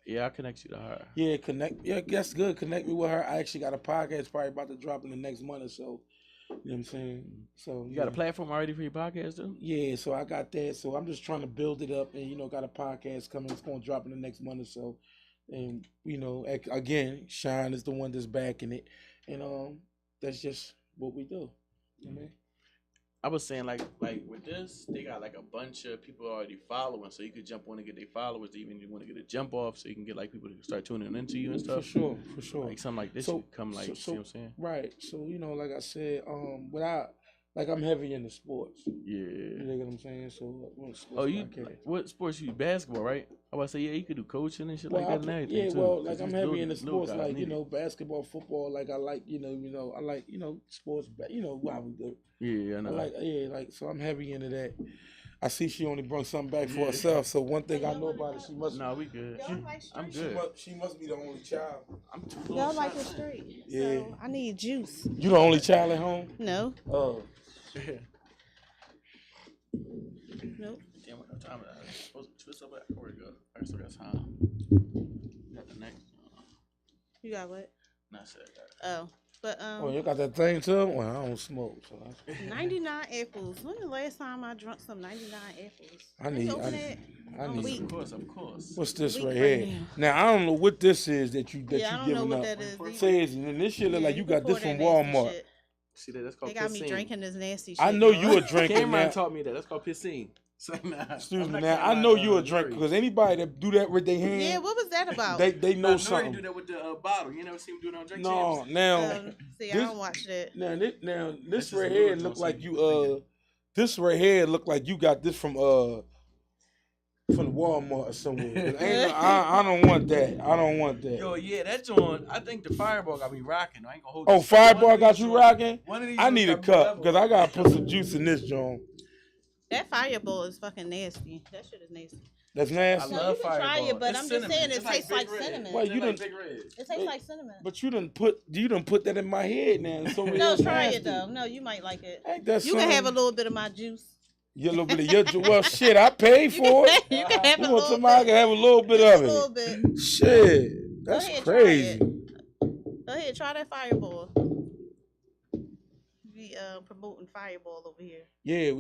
Yeah, I'll connect you to her. Yeah, connect. Yeah, that's good. Connect me with her. I actually got a podcast probably about to drop in the next month or so. You know what I'm saying? So you got a platform already for your podcast, though? Yeah, so I got that. So I'm just trying to build it up, and got a podcast coming. It's going to drop in the next month or so. And again, Shine is the one that's backing it, and that's just what we do. You know? I was saying like with this, they got like a bunch of people already following, so you could jump on and get their followers. Even if you want to get a jump off, so you can get like people to start tuning into you and stuff. For sure. Like something like this would come like, see what I'm saying? Right. So like I said, I'm heavy into sports. Yeah. You know what I'm saying? So what sports you basketball, right? I was say you could do coaching and shit like that and everything. Yeah, too, well, like I'm heavy into sports, like basketball, football. Like I like I like sports. Why we do. Yeah, I know. So I'm heavy into that. I see she only brought something back for herself. So one thing I know about it, she must. Nah, we good. I'm good. She must be the only child. I'm too. Y'all like it straight. Yeah. So I need juice. You the only child at home? No. Oh. Nope. Damn, what time is it? Supposed to twist up at where we go. I still got time. Got the next. You got what? Not said that. Oh. But Oh, you got that thing too? Well, I don't smoke. So 99 apples. When the last time I drank some 99 apples? I need. Of course. What's this Weak right right here? now. Now I don't know what this is that you I don't know giving what up. that is. Says and this shit look like you got this from Walmart. See that? That's called They got piscine. me drinking this nasty shit. I know you a drinker. Cameron Now. taught me that. That's called piscine. Excuse me. Now I know you a drinker because anybody that do that with their hand, Yeah, what was that about? they know I something. know you do that with the bottle. You never see him do it on drink No, champs? now See, I don't watch that. now this right here look like you this right here look like you got this from Walmart or somewhere. I don't want that. I don't want that. Yo, yeah, that's on. I think the Fireball got me rocking. I ain't gonna hold you. Oh, Fireball got you rocking? One of these I need a cup because I gotta put some juice in this joint. That Fireball is fucking nasty. That shit is nasty. That's nasty. I love you can try Fireball. it, but It's I'm cinnamon. just saying it It's tastes like Big Red. cinnamon. Well, It's you like done- Big Red. It tastes like cinnamon. But you done put that in my head now. So No, try it though. No, you might like it. Ain't that You can have a little bit of my juice. Your little bit of your well, shit. I paid for it. You can have a You want little somebody bit. can have a little bit Just of a little it. bit. Shit, Go that's ahead, try crazy. it. Go ahead, try that Fireball. We promoting Fireball over here. Yeah.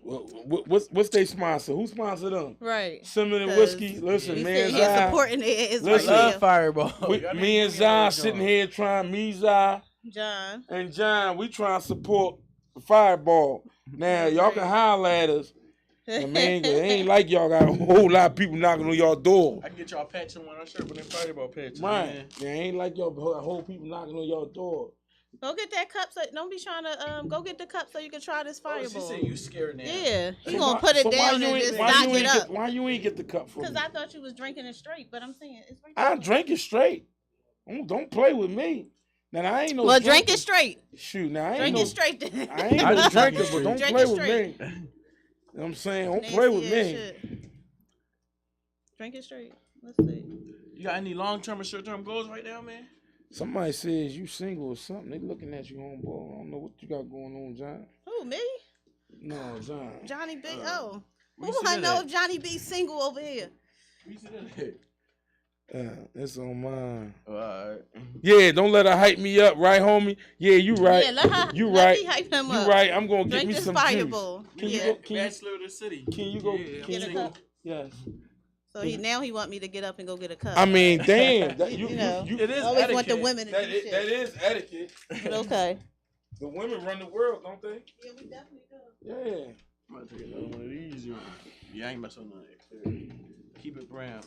What's they sponsor? Who sponsored them? Right. Cinnamon and 'Cause whiskey. Listen, We me sitting and here Zion. supporting it. It's Listen, right Love here. Fireball. Me and Zion sitting here trying. Me, Zion, John. and John. We trying to support Fireball. Now y'all can holler at us. I mean, it ain't like y'all got a whole lot of people knocking on y'all door. I can get y'all patch on our shirt with them Fireball patches. Right. It ain't like y'all whole people knocking on y'all door. Go get that cup. So don't be trying to go get the cup so you can try this Oh, she Fireball. said you scared now. Yeah, he So gonna why- put it so why down you and ain't- just why knock you it ain't up. get- Why you ain't get the cup for me? Because I thought you was drinking it straight, but I'm saying it's right I there. drink it straight. Don't play with me. Now I ain't no. Well, drinker. drink it straight. Shoot, now I ain't Drink no. it straight. Then. I ain't I no just drinker, drink it but don't straight. play Drink with it me. straight. You know what I'm saying? Don't play with Nasty me. ass shit. Drink it straight. Let's see. You got any long-term or short-term goals right now, man? Somebody says you single or something. They looking at you, homeboy. I don't know what you got going on, John. Who, me? No, John. Johnny B. where Who you see I that know at? if Johnny B single over here? We see that. It's on mine. All right. Yeah, don't let her hype me up, right, homie? Yeah, you right. Yeah, let her. You let right. me hype him You up. right. I'm gonna get Drink me this some Fireball. juice. Can Yeah. you go? Can you, Bachelor of the City. can you go? Yeah, Can Get you a go? cup. Yes. So he want me to get up and go get a cup. I mean, damn. That, You know. It is Always etiquette. want the women to that do is, shit. that is etiquette. But okay. The women run the world, don't they? Yeah, we definitely do. Yeah. I'm gonna take another one of these. Yeah, I ain't messing with none. Keep it brown.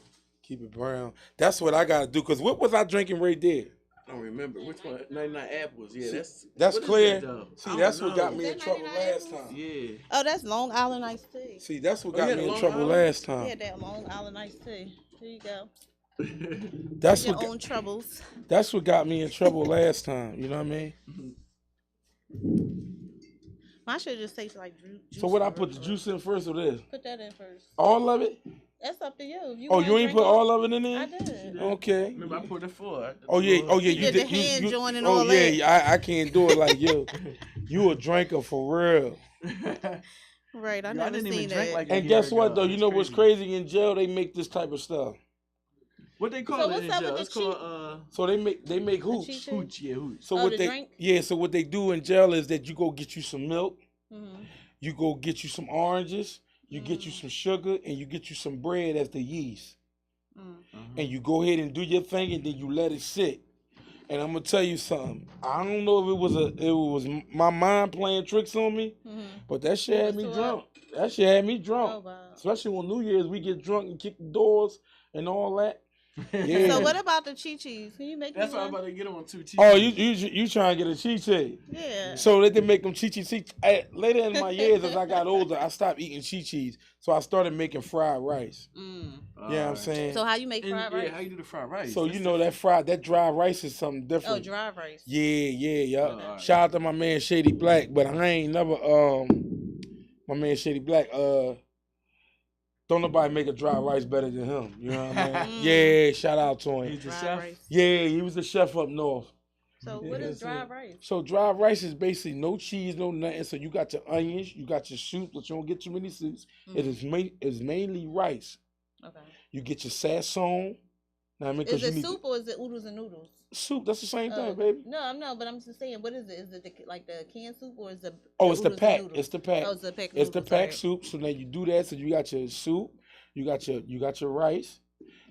Keep it brown. That's what I gotta do. Cause what was I drinking right there? I don't remember which one. 99 apples. Yeah, That's what is clear. that, though? See, I that's don't what got know. me in Is that trouble 99 last apples? time. Yeah. Oh, that's Long Island iced tea. See, that's what Oh, got yeah, me the in Long trouble Island? last time. Yeah, that Long Island iced tea. Here you go. That's Your what. own troubles. That's what got me in trouble last time. You know what I mean? Mine should just taste like juice. So what I put the juice in first or this? Put that in first. All of it? That's up to you. You ain't put all of it in there? I did. Okay. Remember, I put it full. You did the hand joint and all that. Oh yeah, I can't do it like you. You a drinker for real. Right, I never seen that. Like and guess what though? You know what's crazy? In jail they make this type of stuff. What they call it in jail? It's called So they make hooch. Hooch, yeah, hooch. So what they drink? So what they do in jail is that you go get you some milk, you go get you some oranges, you get you some sugar, and you get you some bread as the yeast. And you go ahead and do your thing, and then you let it sit. And I'm gonna tell you something. I don't know if it was my mind playing tricks on me, but that shit had me drunk. That shit had me drunk. Oh, wow. Especially on New Year's, we get drunk and kick the doors and all that. Yeah. So what about the chi-chis? Can you make That's why I'm about to get on 2 chi-chis. Oh, you trying to get a chi-chi? Yeah. So they make them chi-chis. Later in my years, as I got older, I stopped eating chi-chis. So I started making fried rice. You know what I'm saying? So how you make fried rice? Yeah, how you do the fried rice? So you know that dry rice is something different. Oh, dry rice. Yeah. Shout out to my man Shady Black, but I ain't never my man Shady Black don't nobody make a dry rice better than him. You know what I mean? Yeah, shout out to him. He's the chef? Rice. Yeah, he was the chef up north. So what is dry rice? So dry rice is basically no cheese, no nothing. So you got your onions, you got your soup, but you don't get too many soups. It is mainly rice. Okay. You get your sasson. Now, I mean, is it soup or is it oodles and noodles? Soup, that's the same thing, baby. No, but I'm just saying, what is it? Is it the canned soup or is it? It's the pack. It's the pack. Oh, it's the pack. It's the pack soup. So now you do that. So you got your soup, you got your rice,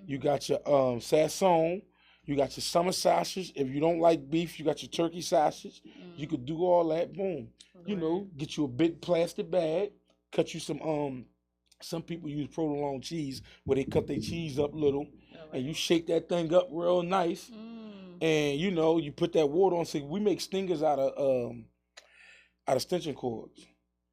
you got your sasson, you got your summer sausage. If you don't like beef, you got your turkey sausage. You could do all that. Boom. Okay. You know, get you a big plastic bag, cut you some people use provolone cheese where they cut their cheese up little, and you shake that thing up real nice. And you know, you put that water on. So we make stingers out of extension cords.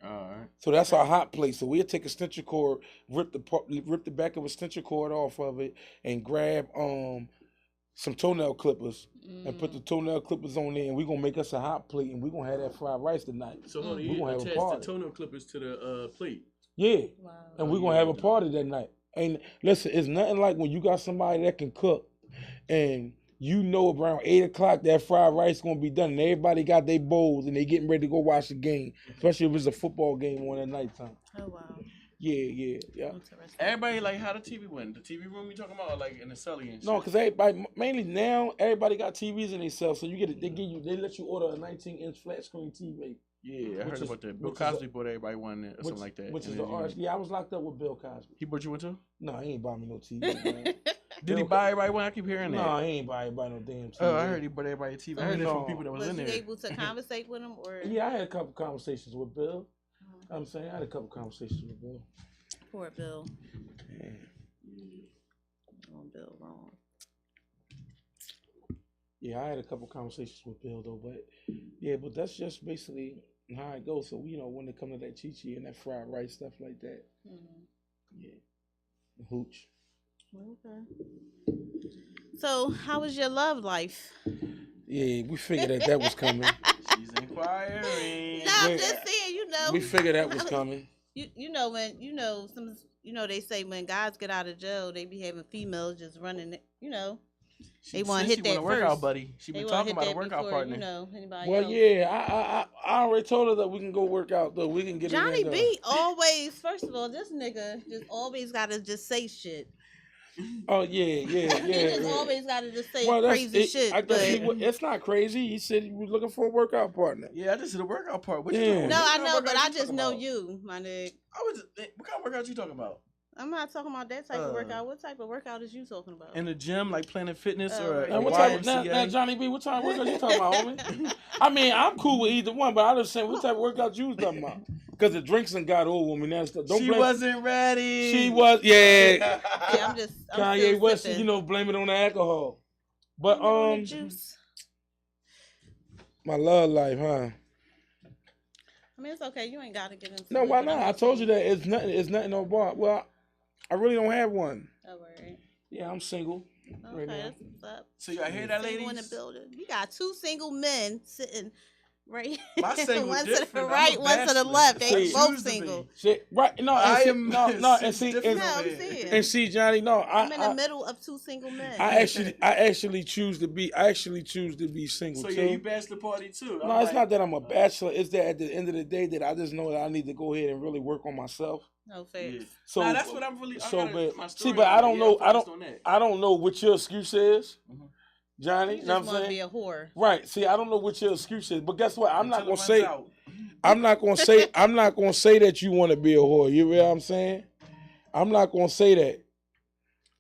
All right. So that's our hot plate. So we'll take a extension cord, rip the back of a extension cord off of it, and grab some toenail clippers and put the toenail clippers on there, and we're gonna make us a hot plate, and we're gonna have that fried rice tonight. So we're gonna attach the toenail clippers to the plate. Yeah. Wow. And we're gonna have a party that night. And listen, it's nothing like when you got somebody that can cook, and you know around 8 o'clock that fried rice gonna be done, and everybody got their bowls and they getting ready to go watch the game, especially if it's a football game on at nighttime. Oh wow. Yeah. Everybody like how the TV went. The TV room you talking about, or like in the celly and shit? No, because everybody mainly now everybody got TVs in themselves, so you get it. They let you order a 19-inch flat screen TV. Yeah, I heard about that. Bill Cosby bought everybody one or something like that. Which is the arch. Yeah, I was locked up with Bill Cosby. He bought you one too? No, he ain't buy me no TV, man. Did he buy everybody one? I keep hearing that. No, he ain't buy everybody no damn TV. Oh, I heard he bought everybody a TV. I heard that from people that was in there. Was you able to conversate with him? Or? Yeah, I had a couple conversations with Bill. I'm saying I had a couple conversations with Bill. Poor Bill. Yeah. Bill wrong. Yeah, I had a couple conversations with Bill though, but that's just basically how it goes. So you know, when it comes to that chi-chi and that fried rice stuff like that, yeah, hooch. Okay. So, how was your love life? Yeah, we figured that was coming. She's inquiring. No, I'm just saying, you know. We figured that was coming. You know when they say when guys get out of jail, they be having females just running. You know. They want to hit that workout first. Buddy. She been talking about a workout partner. You know, anybody well, else. Yeah, I already told her that we can go work out though. We can get Johnny B always. First of all, this nigga just always gotta just say shit. Oh yeah. He just always gotta just say crazy shit. I guess it's not crazy. He said he was looking for a workout partner. Yeah, I just did a workout part. What you doing? No, I know, but I just know you, my nigga. What kind of workout you talking about? I'm not talking about that type of workout. What type of workout is you talking about? In the gym, like Planet Fitness or now, Johnny B, what type of workout you talking about, homie? I mean, I'm cool with either one, but I was saying what type of workout you was talking about. Because the drinks and got old woman. She wasn't ready. She was, yeah. I'm Kanye West, sipping. Blame it on the alcohol. But juice. My love life, huh? I mean, it's okay. You ain't got to get into. No, why not? I told you that it's nothing no bar. Well, I really don't have one. Oh, right. Yeah, I'm single. Okay, that's what's up. So y'all hear that, ladies? In the building. You got 2 single men sitting Right. My single one different. to the right, one to the left. They both single. Right? No, and see, Johnny, no, I'm in the middle of two single men. I actually choose to be single. So too. yeah, you bachelor party too. No, it's not that I'm a bachelor. It's that at the end of the day that I just know that I need to go ahead and really work on myself. No facts. Yeah. So that's what I'm really. But I don't know. I don't know what your excuse is. Mm-hmm. Johnny, you know what I'm saying? Be a whore. Right. See, I don't know what your excuse is, but guess what? I'm not gonna say that you want to be a whore. You know what I'm saying? I'm not gonna say that.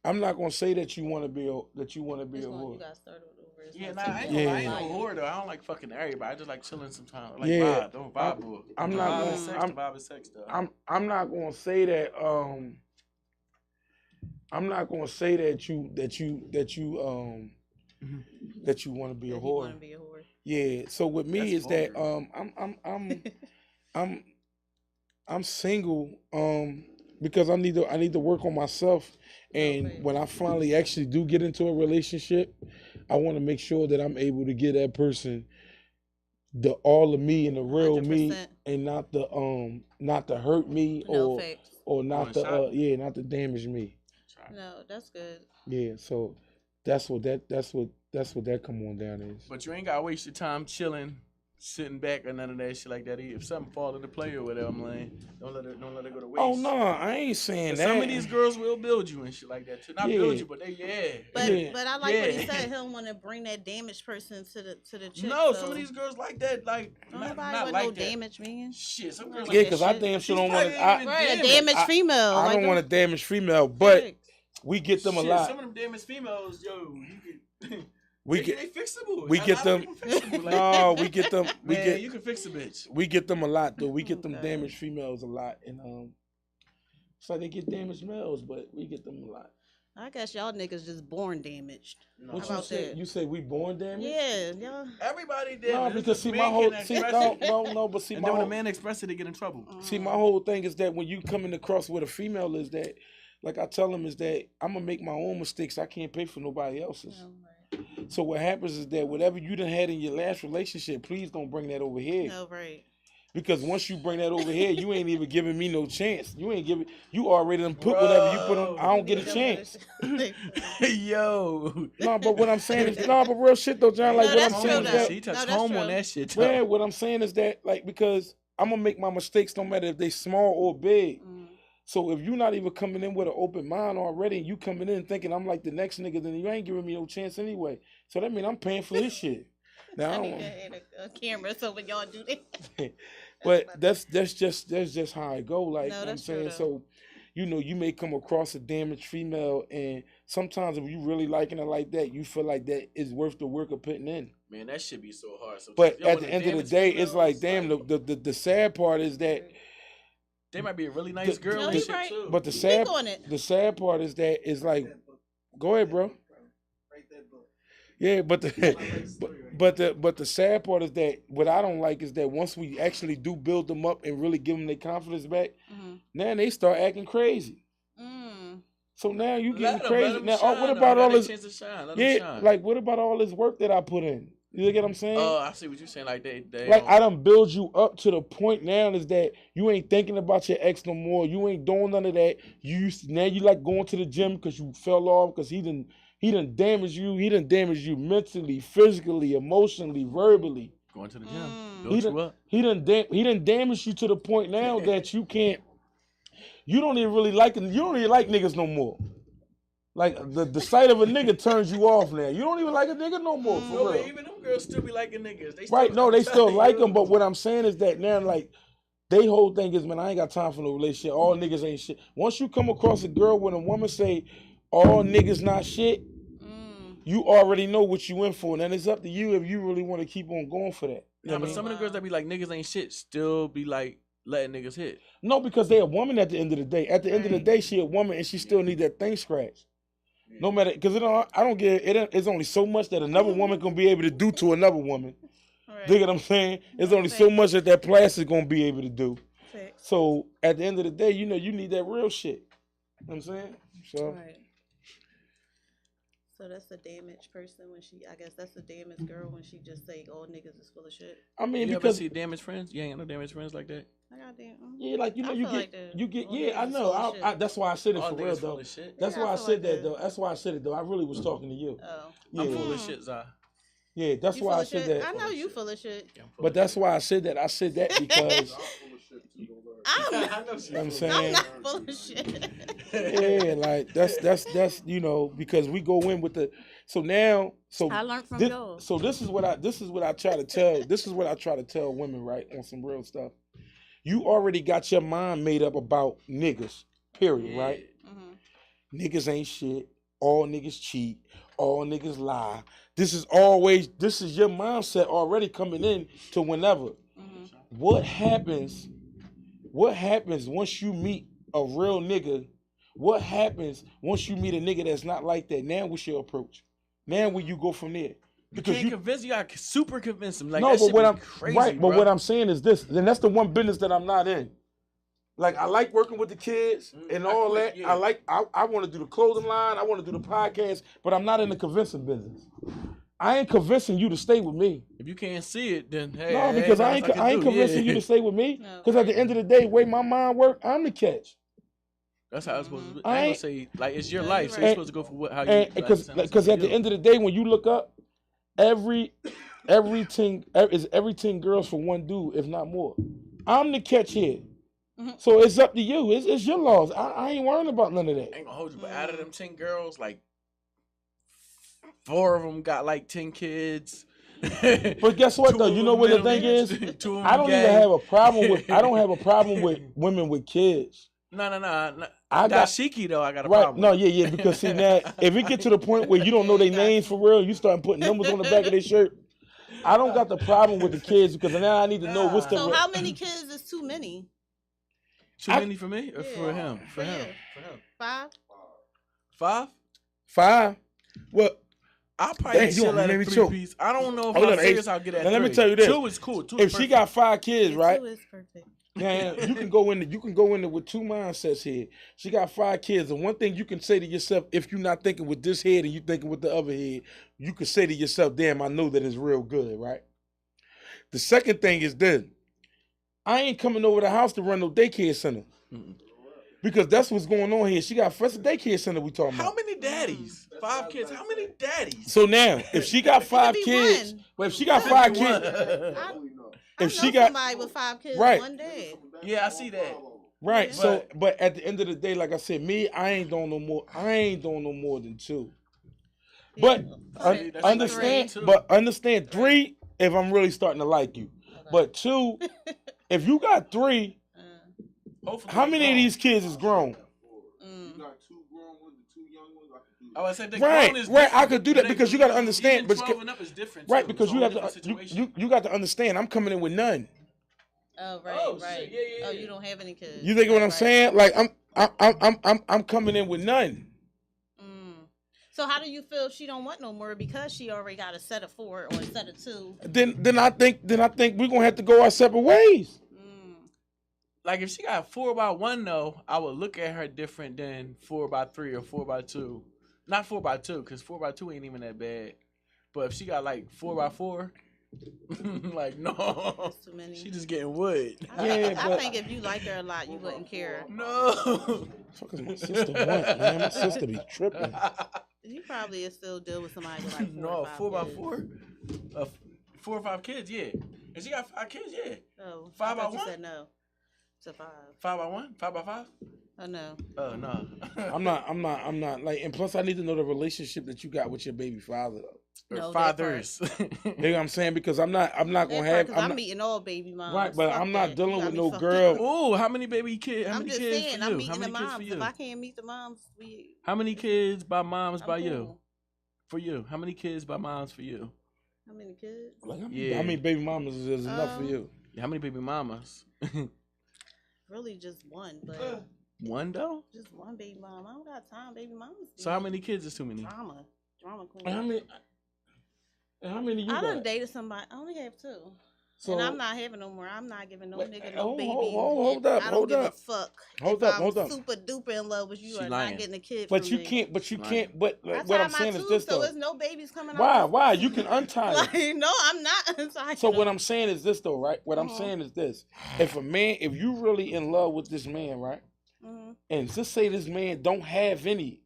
I'm not gonna say that you want to be a whore. I ain't no whore though. I don't like fucking everybody. I just like chilling sometimes. Like vibe. I'm not gonna say that. I'm not gonna say that you want to be a whore. Yeah. So with me is that I'm single because I need to work on myself, and when I finally actually do get into a relationship, I want to make sure that I'm able to give that person the all of me and the real 100%. Me, and not to hurt me or not to damage me. No, that's good. Yeah, so that's what that come on down is. But you ain't gotta waste your time chilling, sitting back or none of that shit like that. If something fall into play or whatever, I'm like, don't let it go to waste. Oh no, I ain't saying that. Some of these girls will build you and shit like that too. Not build you, but they But I like what he said. He don't want to bring that damaged person to the chick. No, some of these girls like that. Like not like that. Damage, man. Shit, some girls. Yeah, because I damn sure don't want to. Right, a damaged female. I don't want a damaged female, but we get them a lot. Some of them damaged females, yo, they fixable. We get them. No, we get them. You can fix a bitch. We get them a lot though. We get them damaged females a lot, and so they get damaged males, but we get them a lot. I guess y'all niggas just born damaged. No. What you say? You say we born damaged? Yeah, y'all. Everybody damaged. No, because see my whole but see and then when a man expresses it, they get in trouble. See, my whole thing is that when you coming across with a female is that, like I tell them, is that I'm gonna make my own mistakes. I can't pay for nobody else's. Oh, right. So what happens is that whatever you done had in your last relationship, please don't bring that over here. No, right. Because once you bring that over here, you ain't even giving me no chance. You already done put whatever you put on. I don't get a chance. Yo. No, but what I'm saying is, but real shit though, John. Like what I'm saying is that he touched home on that shit. Yeah, what I'm saying is that, like, because I'm gonna make my mistakes no matter if they small or big. So if you're not even coming in with an open mind already, and you coming in thinking I'm like the next nigga, then you ain't giving me no chance anyway. So that means I'm paying for this shit. Now I don't want a camera so when y'all do that. But that's just how I go. Like, no, I'm saying, so you may come across a damaged female, and sometimes if you really liking her like that, you feel like that is worth the work of putting in. Man, that should be so hard. But at the end of the day, it's like, damn. The sad part is that they might be a really nice girl and shit too. But the sad part is that it's like, go ahead, bro. Yeah, but the sad part is that what I don't like is that once we actually do build them up and really give them their confidence back, now they start acting crazy. So now you getting crazy. Now, what about all this? Like what about all this work that I put in? You get what I'm saying? Oh, I see what you're saying. Like they like I done build you up to the point now is that you ain't thinking about your ex no more. You ain't doing none of that. Now you like going to the gym because you fell off because he done damaged you. He done damaged you mentally, physically, emotionally, verbally. Going to the gym. Built you up. He done damaged you to the point now that you can't. You don't even like niggas no more. Like the sight of a nigga turns you off now. You don't even like a nigga no more. For real. Even them girls still be liking niggas. They still like them. But what I'm saying is that now, like, they whole thing is, man, I ain't got time for no relationship. All niggas ain't shit. Once you come across a girl when a woman say all niggas not shit, you already know what you in for. And then it's up to you if you really want to keep on going for that. Yeah, but some of the girls that be like niggas ain't shit still be like letting niggas hit. No, because they a woman at the end of the day. At the end of the day, she a woman and she still need that thing scratched. No matter, because I don't get it. It's only so much that another woman gonna be able to do to another woman. Right. Dig what I'm saying? It's only so much that plastic gonna be able to do. So at the end of the day, you need that real shit. You know what I'm saying? So. Right. So that's a damaged person when she. I guess that's a damaged girl when she just say all niggas is full of shit. I mean, you because ever see damaged friends? You ain't got no damaged friends like that. I got damn. yeah, like you know, you get. all Yeah, I niggas is know. full of shit. That's why I said it All for niggas real full though. of shit. That's Yeah, why I I feel said like that that. though. That's why I said it though. I really was talking to you. Oh, Yeah, I'm full of shit, Zah. yeah. That's you why full I of said shit? that. I know you full of shit. Yeah, I'm full But of that's shit. why I said that. I said that because I'm, I know you know what I'm I'm saying. not full of shit. Yeah, like that's you know because we go in with the so now so I learned from this, y'all. so this is what I try to tell women, right, on some real stuff. You already got your mind made up about niggas, period, right? Mm-hmm. Niggas ain't shit. All niggas cheat. All niggas lie. This is your mindset already coming in to whenever. Mm-hmm. What happens once you meet a real nigga? What happens once you meet a nigga that's not like that? Now what's your approach? Now where you go from there? Because you convince, you gotta super convince them. Like, no, that but shit what be I'm crazy, right, but bro. what I'm saying is this. Then that's the one business that I'm not in. Like I like working with the kids and all quit, that. yeah. I want to do the clothing line. I want to do the podcast, but I'm not in the convincing business. I ain't convincing you to stay with me. If you can't see it, then hey, No, because I ain't convincing you to stay with me. Because at the end of the day, the way my mind work, I'm the catch. That's how it's supposed to be. I I ain't ain't- gonna say like it's your No, life, you're so you're right. supposed to go for how you. Because at the end of the day, when you look up, everything girls for one dude, if not more. I'm the catch here. Mm-hmm. So it's up to you. It's your laws. I ain't worrying about none of that. I ain't gonna hold you, but out of them 10 girls, like 4 of them got like 10 kids. But guess what though? You know what the thing is? I don't even have a problem with. I don't have a problem with women with kids. No. I got Dashiki though. I got a right. problem. No, yeah. Because see now, if it get to the point where you don't know their names for real, you start putting numbers on the back of their shirt. I don't got the problem with the kids because now I need to know what's the. So how many kids is too many? Too many for me or for Yeah. him? For him. 5? 5? 5. Well, I'll probably Dang, you chill want at me a to 3 choke? piece. I don't know if Hold I'm on, serious. hey, I'll get at now 3. let me tell you this. 2 is cool. 2 if is she perfect. got 5 kids, right? 2 is perfect. Yeah, you can go in with 2 mindsets here. She got 5 kids, and one thing you can say to yourself, if you're not thinking with this head and you thinking with the other head, you can say to yourself, "Damn, I know that it's real good," right? The second thing is this: I ain't coming over the house to run no daycare center. Because that's what's going on here. She got first daycare center we talking about. How many daddies? 5 kids. How many daddies? So now, if she got 5 be kids, one. but if she got 5 kids, I if know she got somebody with 5 kids right. one day. Yeah, I see that. right, Yeah. so but at the end of the day, like I said, me, I ain't doing no more than 2. But Yeah. That's understand, three. but understand 3 if I'm really starting to like you. But 2, if you got 3, Hopefully how many of these kids is grown? I would say the Right, grown is right. I different. could do that because you got to understand. Even But 12 and up is different. right, too. because It's you a have whole to different you got to understand. I'm coming in with none. Oh right, Oh, right. shit. Yeah. Oh, you don't have any kids. You think what I'm Right. saying? Like I'm coming in with none. So how do you feel she don't want no more because she already got a set of 4 or a set of 2? Then I think we're gonna have to go our separate ways. Like if she got 4x1 though, I would look at her different than 4x3 or 4x2. Not 4x2 because 4x2 ain't even that bad. But if she got like 4x4, like no, That's too many. she just getting wood. Yeah, I but think if you liked her a lot, you wouldn't care. No. fuck is my sister want, man? My sister be tripping. You probably still deal with somebody with like 4 No, or 5 kids. 4x4, 4 or 5 kids, yeah. And she got 5 kids, yeah. Oh, 5 I thought by you one? said no. To 5. 5x1, 5x5. Oh no. Oh no. I'm not like, and plus I need to know the relationship that you got with your baby father though. Or No, that fathers. You know what I'm saying? Because I'm not gonna have. Because I'm not- meeting all baby moms. Right, but Fuck I'm not that. dealing You got with me no fucked girl. up. Ooh, how many kids? How I'm many just kids saying, for I'm you? meeting How the many kids for moms. you? If I can't meet the moms, How many kids by moms I'm by cool. you? For you. How many kids by moms for you? How many kids? Like, Yeah. how many baby mamas is enough for you? How many baby mamas? Really just one, but One though? just one baby mom. I don't got time. Baby mamas. So how many kids is too many? Drama queen. And how many you I got? done dated somebody. I only have 2. So, and I'm not having no more. I'm not giving no nigga no baby. Hold up. I don't give a fuck. Hold if up. I'm super duper in love with you, you are not getting a kid. But from you me. can't. But what I'm saying is this so though. there's no babies coming Why? out. Why? You can untie it. Like, no, I'm not untying. So what I'm saying is this though, right? What I'm saying is this: if you really in love with this man, right, and just say this man don't have any,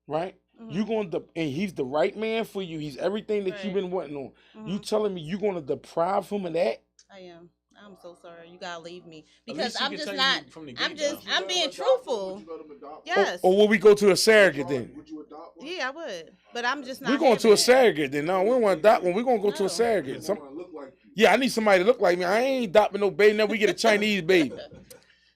right? You going to, and he's the right man for you. He's everything that you've been wanting on. You telling me you going to deprive him of that? I am. I'm so sorry. You gotta leave me because I'm just not. I'm being truthful. Yes. Or will we go to a surrogate then? Would you adopt one? Yeah, I would. But I'm just not. We're going to a surrogate then. No, we don't want to adopt one. We're going to go to a surrogate. Yeah, I need somebody to look like me. I ain't adopting no baby. Now we get a Chinese baby.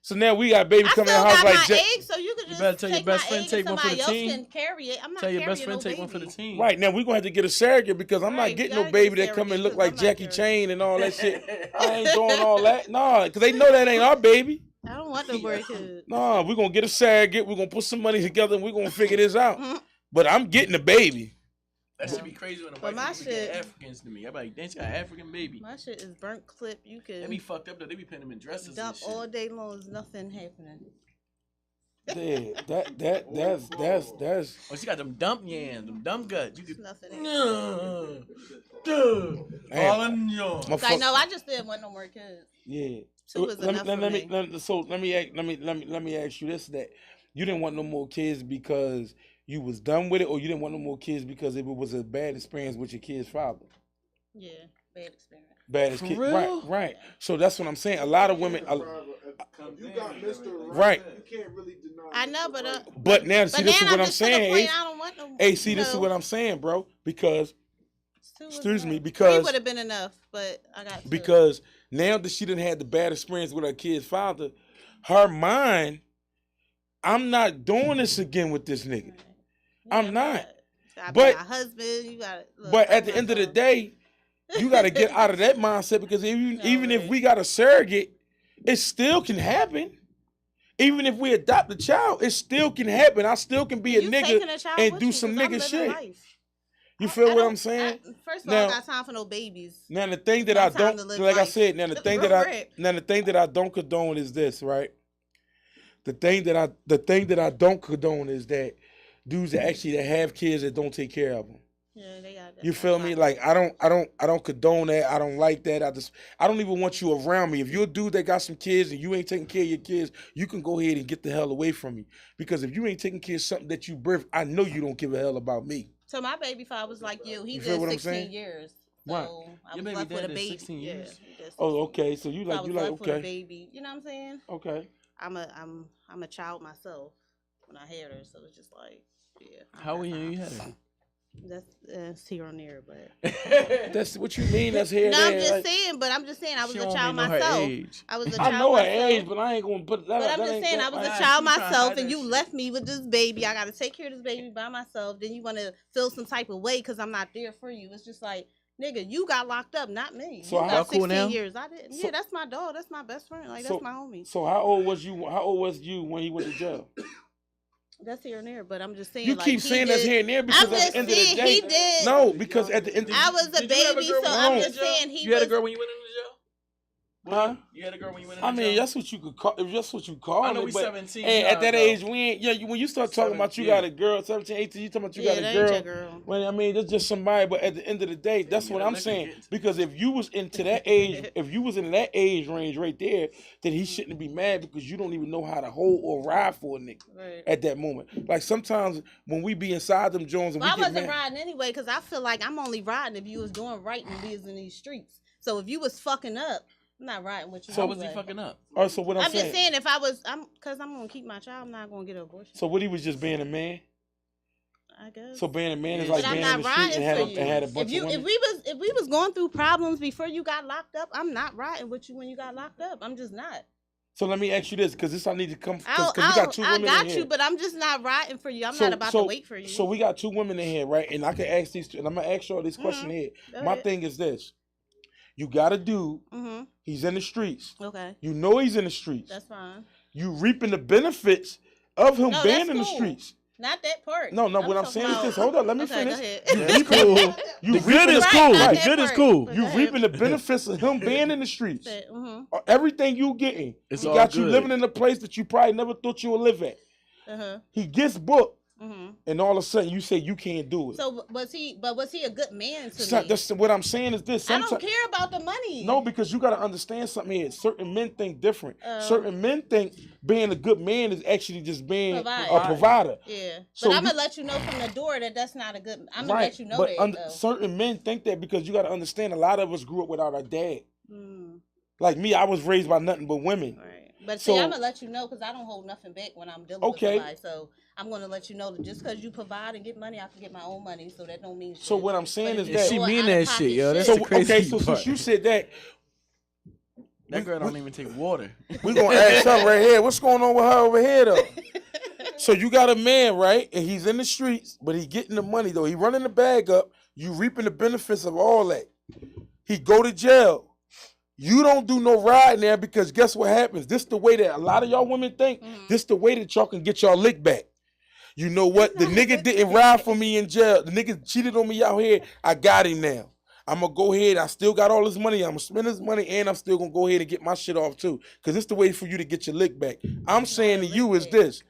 So now we got baby coming in the house like eggs, so you could just better tell your best friend take one for the team. Can carry it. I'm not tell your best carrying friend no take one for baby. the team. Right, now we're going to have to get a surrogate because I'm not getting no baby that come and look like Jackie Chan and all that shit. I ain't doing all that. Nah, because they know that ain't our baby. I don't want no boy kid. Nah, we're going to get a surrogate. We're going to put some money together and we're going to figure this out. But I'm getting a baby. That should be crazy when a white people get Africans to me. I'm like, damn, she got an African baby. My shit is burnt clip. You can. They be fucked up though. They be putting them in dresses dump and shit. all day long. There's nothing happening. Yeah, that's. Oh, she got them dump yams, them dump guts. You could nothing. All in your. I know. I just didn't want no more kids. Yeah. Two is enough for me. So let me ask you this: that you didn't want no more kids because you was done with it, or you didn't want no more kids because it was a bad experience with your kid's father? Yeah, bad experience. Bad as kid, right. So that's what I'm saying. A lot of women, you got Mr. Right. You can't really deny. I know, but now see, this is what I'm saying. I don't want no. Hey, see, this is what I'm saying, bro. Because, excuse me, three because would have been enough, but I got two. Because now that she didn't have the bad experience with her kid's father, her mind, I'm not doing this again with this nigga. I'm not. But my husband, you got. But at the end of the day, you got to get out of that mindset because even if we got a surrogate, it still can happen. Even if we adopt a child, it still can happen. I still can be a nigga and do some nigga shit. Life. You feel what I'm saying? First of all, I got time for no babies. Now the thing that I don't, like I said, now the thing that I don't condone is this, right? The thing that I don't condone is that dudes that have kids that don't take care of them. Yeah, they got that. You feel me? Like I don't condone that. I don't like that. I don't even want you around me. If you're a dude that got some kids and you ain't taking care of your kids, you can go ahead and get the hell away from me. Because if you ain't taking care of something that you birthed, I know you don't give a hell about me. So my baby father was like you. He did 16 years. So right. I was left with a baby. 16 years. Yeah, oh, okay. So you like with okay. A baby. You know what I'm saying? Okay. I'm a child myself when I had her, so it's just like, yeah. How old were you had her? That's here on there, but that's what you mean. That's here. No, I'm just saying. But I'm just saying, I was a child myself. I was a child. I know her age, but I ain't gonna put that. But I'm just saying, I was a child myself, and you left me with this baby. I got to take care of this baby by myself. Then you want to feel some type of way because I'm not there for you. It's just like, nigga, you got locked up, not me. So you how got 16 cool now? years. I didn't. Yeah, that's my dog. That's my best friend. Like that's my homie. So how old was you? How old was you when he went to jail? That's here and there, but I'm just saying. You keep saying that's here and there because at the end of the day, he did. No, because at the end, I was a baby, so I'm just saying he. You had a girl when you went into jail? Huh? You had a girl when you went into jail? I mean, that's what you could call. If that's what you call it. I know we 17. Hey, at that age, we ain't. Yeah, when you start talking about you got a girl, 17, 18, you talking about you got a girl. Well, I mean, that's just somebody. But at the end of the day, that's what I'm saying. Because if you was into that age, if you was in that age range right there, then he shouldn't be mad because you don't even know how to hold or ride for a nigga at that moment. Like sometimes when we be inside them Jones, and I wasn't riding anyway because I feel like I'm only riding if you was doing right and we was in these streets. So if you was fucking up. I'm not riding with you. So was he fucking up? All right, so what I'm saying. just saying if I was, because I'm gonna keep my child. I'm not gonna get an abortion. So what he was just being a man. I guess. So being a man is like being in the street and had a bunch of women. If we was going through problems before you got locked up, I'm not riding with you when you got locked up. I'm just not. So let me ask you this, because I need to come. Because we got two women in here. I got you, but I'm just not riding for you. I'm not about to wait for you. So we got two women in here, right? And I can ask these, and I'm gonna ask y'all this question here. My thing is this. You got a dude, he's in the streets. Okay. You know he's in the streets. That's fine. You reaping the benefits of him being in the streets. Not that part. No, what I'm saying is this. Hold on, let me finish. Go ahead. That's cool. The good is cool. The good is cool. You reaping the benefits of him being in the streets. Mm-hmm. Everything you getting. It's he all got good. you living in a place that you probably never thought you would live at. Uh-huh. He gets booked. Mm-hmm. And all of a sudden, you say you can't do it. So was he a good man to me? That's what I'm saying is this. I don't care about the money. No, because you got to understand something here. Certain men think different. Certain men think being a good man is actually just being a provider. Yeah, so but I'm gonna let you know from the door that that's not a good. I'm gonna let you know but that. Certain men think that because you got to understand, a lot of us grew up without our dad. Mm. Like me, I was raised by nothing but women. Right. But see, I'm gonna let you know because I don't hold nothing back when I'm dealing with somebody. So I'm gonna let you know that just because you provide and get money, I can get my own money. So that don't mean shit. So what I'm saying is that she mean that shit, yo. That's the crazy part. Since you said that, that girl don't even take water. We gonna ask her right here. What's going on with her over here though? So you got a man, right? And he's in the streets, but he getting the money though. He running the bag up. You reaping the benefits of all that. He go to jail. You don't do no ride there because guess what happens? This the way that a lot of y'all women think. Mm-hmm. This the way that y'all can get y'all lick back. You know what? The nigga didn't ride for me in jail. The nigga cheated on me out here. I got him now. I'm going to go ahead. I still got all this money. I'm going to spend this money, and I'm still going to go ahead and get my shit off too. Because it's the way for you to get your lick back. I'm saying to you is this.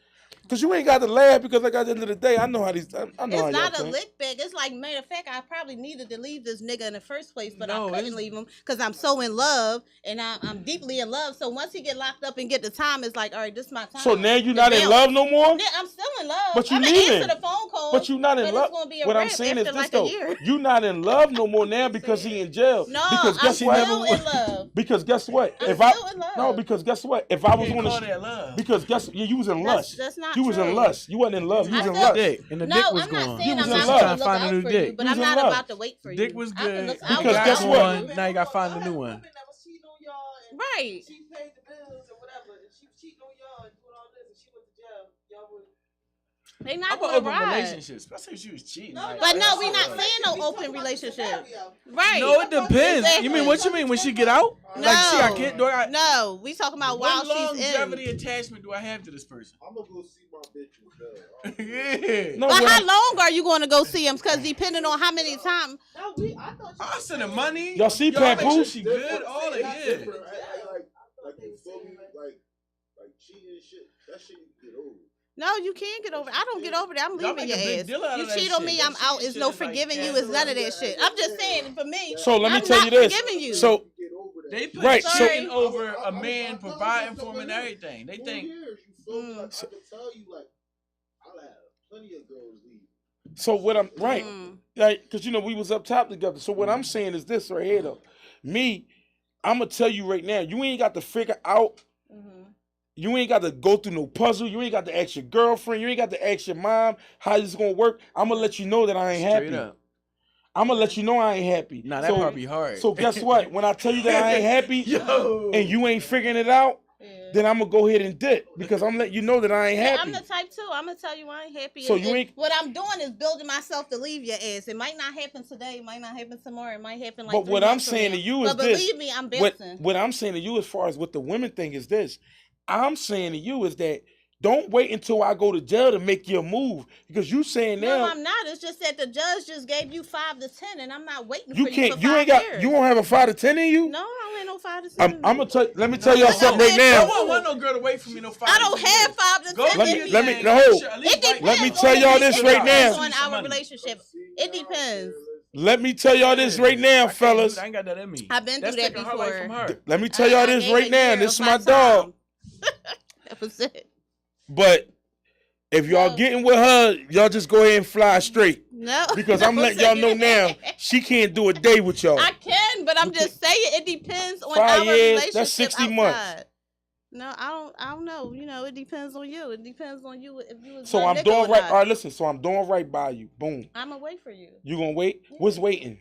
Because you ain't got to laugh because like at the end of the day, I know how these, I know how it's not a think. lick back. It's like, matter of fact, I probably needed to leave this nigga in the first place, but I couldn't leave him because I'm so in love and I'm deeply in love. So once he get locked up and get the time, it's like, all right, this is my time. So now you're not in love no more? I'm still in love. But you I'm leaving. answer the phone call. But you're not in love. What I'm saying is this like though. You're not in love no more now because he in jail. No, because I'm still in love. Because guess what? I'm still in love. No, because guess what? If I was on the because guess you was in lust. That's not you was in lust. You wasn't in love. You was in lust. And the dick was I'm gone. not saying I'm not trying to find a new dick. But I'm not about to wait for you. Dick was good. Because guess what? Now you got to find a new one. Right. She paid the bills or whatever, and she was cheating on y'all and doing all this, and she went to jail. Y'all would. They not I'm gonna open ride. relationships. I say she was cheating. But no, we not saying no open relationship. Right. No, it depends. Exactly. You mean what you mean when she get out? No. Like see, I can't. No, we talking about while she's in. What longevity attachment do I have to this person? I'm gonna go see my bitch. Yeah. No, but how long are you going to go see him? Because depending on how many times. No, I thought I send the money. Y'all see Y'all Pat make sure Boo? she good. All it is. Like you feel me? Like cheating and shit. That shit you can get over. No, you can't get over it. I don't get over that. I'm Y'all leaving make a your big ass. deal out of You that cheat on shit. me, That I'm out. shit It's no is like forgiving you. casual. It's none of that shit. I'm just saying, for me, So let me I'm tell you not this. forgiving you. So They put Right, cheating over a man providing for him and everything. They think. Years, you feel me? Like, I can tell you, like, I'll have plenty of girls leave. So what I'm right, like, because you know we was up top together. So what I'm saying is this right here though. Me, I'm gonna tell you right now. You ain't got to figure out. You ain't got to go through no puzzle. You ain't got to ask your girlfriend. You ain't got to ask your mom how this gonna work. I'm gonna let you know that I ain't Straight happy. up. I'm gonna let you know I ain't happy. Nah, that part be hard. So guess what? When I tell you that I ain't happy and you ain't figuring it out, then I'm gonna go ahead and dip because I'm letting you know that I ain't happy. I'm the type too. I'm gonna tell you I ain't happy. So you ain't. What I'm doing is building myself to leave your ass. It might not happen today. It might not happen tomorrow. It might happen like. But what I'm saying to you is but this. believe me, I'm bouncing. What I'm saying to you as far as what the women think is this. I'm saying to you is that don't wait until I go to jail to make your move because you saying now. No, I'm not. It's just that the judge just gave you 5 to 10, and I'm not waiting You for can't. you for You 5 ain't got. years. You won't have a 5 to 10 in you. No, I don't have no 5 to 10. I'm gonna tell. Let me tell y'all something right I now. don't want no girl to wait for me no 5 I don't have 5 to 10. Go Let me. No. It depends. Let me tell y'all this right now. On our relationship, it depends. Let me tell y'all this right now, fellas. I ain't got that in me. I've been through that taking her life from before. her. Let me tell y'all this gave right a now. year This is of my time. dog. That was it. But if y'all getting with her, y'all just go ahead and fly straight. No. Because I'm letting y'all know now, she can't do a day with y'all. I can, but I'm just saying it depends on 5 our years, relationship. that's 60 outside. months. No, I don't know. You know, it depends on you. It depends on you if you was So my I'm nigga doing or right. not. All right, listen. So I'm doing right by you. Boom. I'm gonna wait for you. You gonna wait? What's waiting?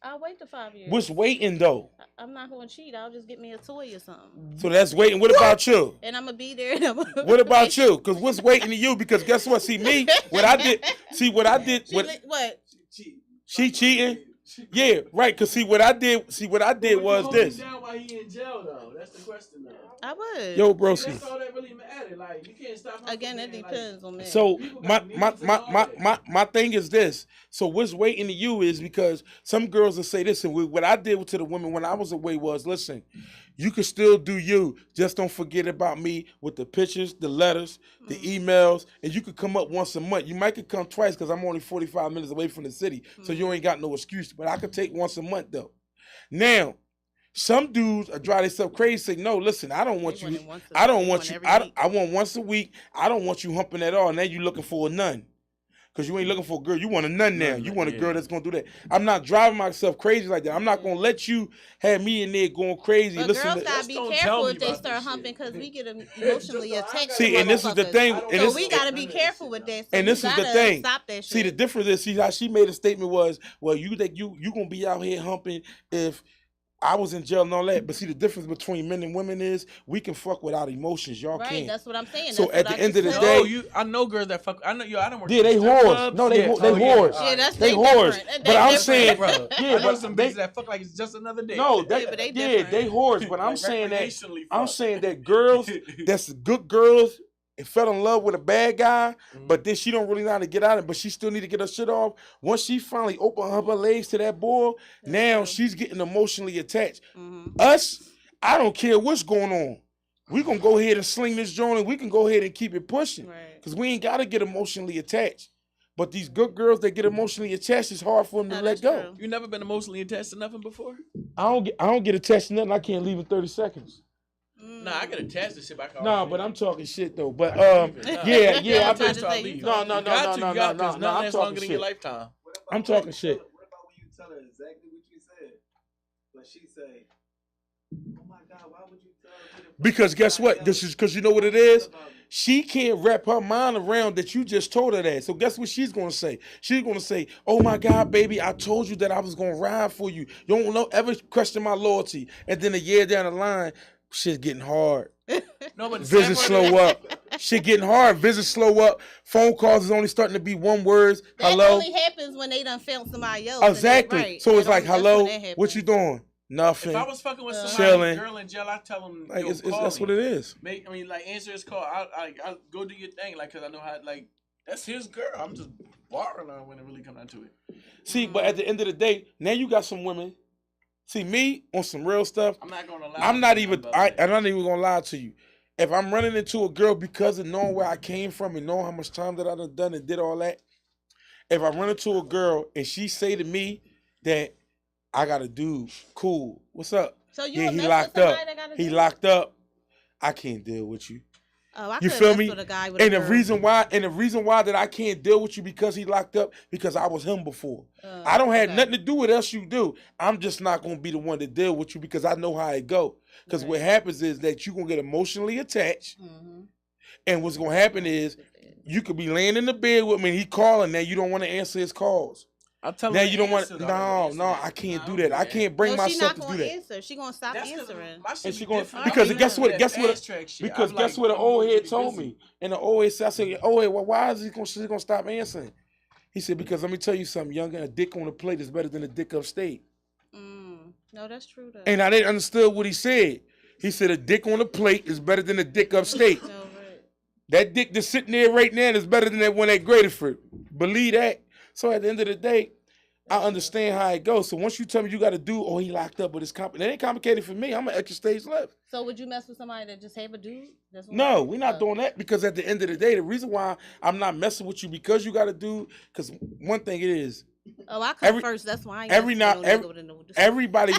I'll wait the 5 years. What's waiting though? I'm not gonna cheat. I'll just get me a toy or something. So that's waiting. What about you? And I'm gonna be there. And What about you? Because what's waiting to you? Because guess what? See me, what I did. See what I did. What? She cheating. Yeah, right. Cause see what I did. See what I did was this. Down while he in jail though. That's the question though. I would. Yo, broski. That's all that really mattered. like you can't stop. Again, it depends on men. So my thing is this. So what's waiting to you is because some girls will say this, and what I did to the women when I was away was, listen, you can still do you. Just don't forget about me with the pictures, the letters, the emails, and you could come up once a month. You might could come twice because I'm only 45 minutes away from the city, so you ain't got no excuse. But I could take once a month though. Now, some dudes are drive themselves crazy. Say, no, listen, I don't want you. I don't want you. I want once a week. I don't want you humping at all. Now you looking for a nun. Because you ain't looking for a girl. You want a nun now. You want a girl that's going to do that. I'm not driving myself crazy like that. I'm not going to let you have me in there going crazy. But listen, girls got to be careful if they start humping because we get emotionally attached. See, and this is the thing. So we got to be careful with that. So and this is the thing. Stop that shit. See, the difference is, see how she made a statement was, well, you think you going to be out here humping if I was in jail and all that, but see the difference between men and women is we can fuck without emotions. Y'all can't. Right, that's what I'm saying. So at the end of the day, I know girls that fuck. I know I don't work. Yeah, they whores. No, they whores. Yeah, that's they whores. But I'm saying, bro, yeah, but some bitches that fuck like it's just another day. No, they whores. But I'm saying that girls, that's good girls. And fell in love with a bad guy, but then she don't really know how to get out of it, but she still need to get her shit off. Once she finally opened up her legs to that boy, now she's getting emotionally attached. Us, I don't care what's going on. We gonna go ahead and sling this joint and we can go ahead and keep it pushing. Because we ain't gotta get emotionally attached. But these good girls that get emotionally attached, it's hard for them to let go. You never been emotionally attached to nothing before? I don't get attached to nothing. I can't leave in 30 seconds. Nah, I get attached to shit. No, but I'm talking shit though. But yeah, I've been no. I'm talking shit. Lifetime. I'm talking shit. What about when you tell her exactly what you said, but she say, "Oh my God, why would you tell her?" Because guess what? This is because you know what it is. She can't wrap her mind around that you just told her that. So guess what she's gonna say? She's gonna say, "Oh my God, baby, I told you that I was gonna ride for you. You don't ever question my loyalty." And then a year down the line, shit's getting hard. No, but visits slow up. Shit getting hard. Visits slow up. Phone calls is only starting to be one words. That Hello. only happens when they done found somebody else. Exactly. Right. So it's like, hello, what you doing? Nothing. If I was fucking with somebody, chilling. Girl in jail, I tell them, like, call that's me. what it is. Like answer his call. I go do your thing, like, cause I know how. Like, that's his girl. I'm just borrowing her when it really comes down to it. See, but at the end of the day, now you got some women. See, me on some real stuff. I'm not gonna lie. I'm not even gonna lie to you. If I'm running into a girl because of knowing where I came from and knowing how much time that I done and did all that, if I run into a girl and she say to me that I got a dude, cool, what's up? So you he locked up. He locked up. I can't deal with you. Oh, I you feel me? With a guy with and a the reason why that I can't deal with you because he locked up because I was him before. I don't have nothing to do with else you do. I'm just not gonna be the one to deal with you because I know how it go. Because what happens is that you gonna get emotionally attached, and what's gonna happen is you could be laying in the bed with me and he calling now you don't want to answer his calls. I tell now her you don't want. to. No, I can't do that. I can't bring myself to do that. Answer. She gonna stop answering. And she gonna because guess what? Guess what? The old head told me, and the old head said, "I said, oh, well, why is she gonna stop answering?" He said, "Because let me tell you something, young. A dick on the plate is better than a dick upstate." No, that's true though. And I didn't understand what he said. He said a dick on the plate is better than a dick upstate. No, right. That dick that's sitting there right now is better than that one at Graterford. Believe that. So at the end of the day, I understand how it goes. So once you tell me you got to do, he locked up, but it's complicated. It ain't complicated for me. I'm an extra stage left. So would you mess with somebody that just have a dude? No, we're not doing that because at the end of the day, the reason why I'm not messing with you because you got a dude, because one thing it is. Oh, I come first. That's why everybody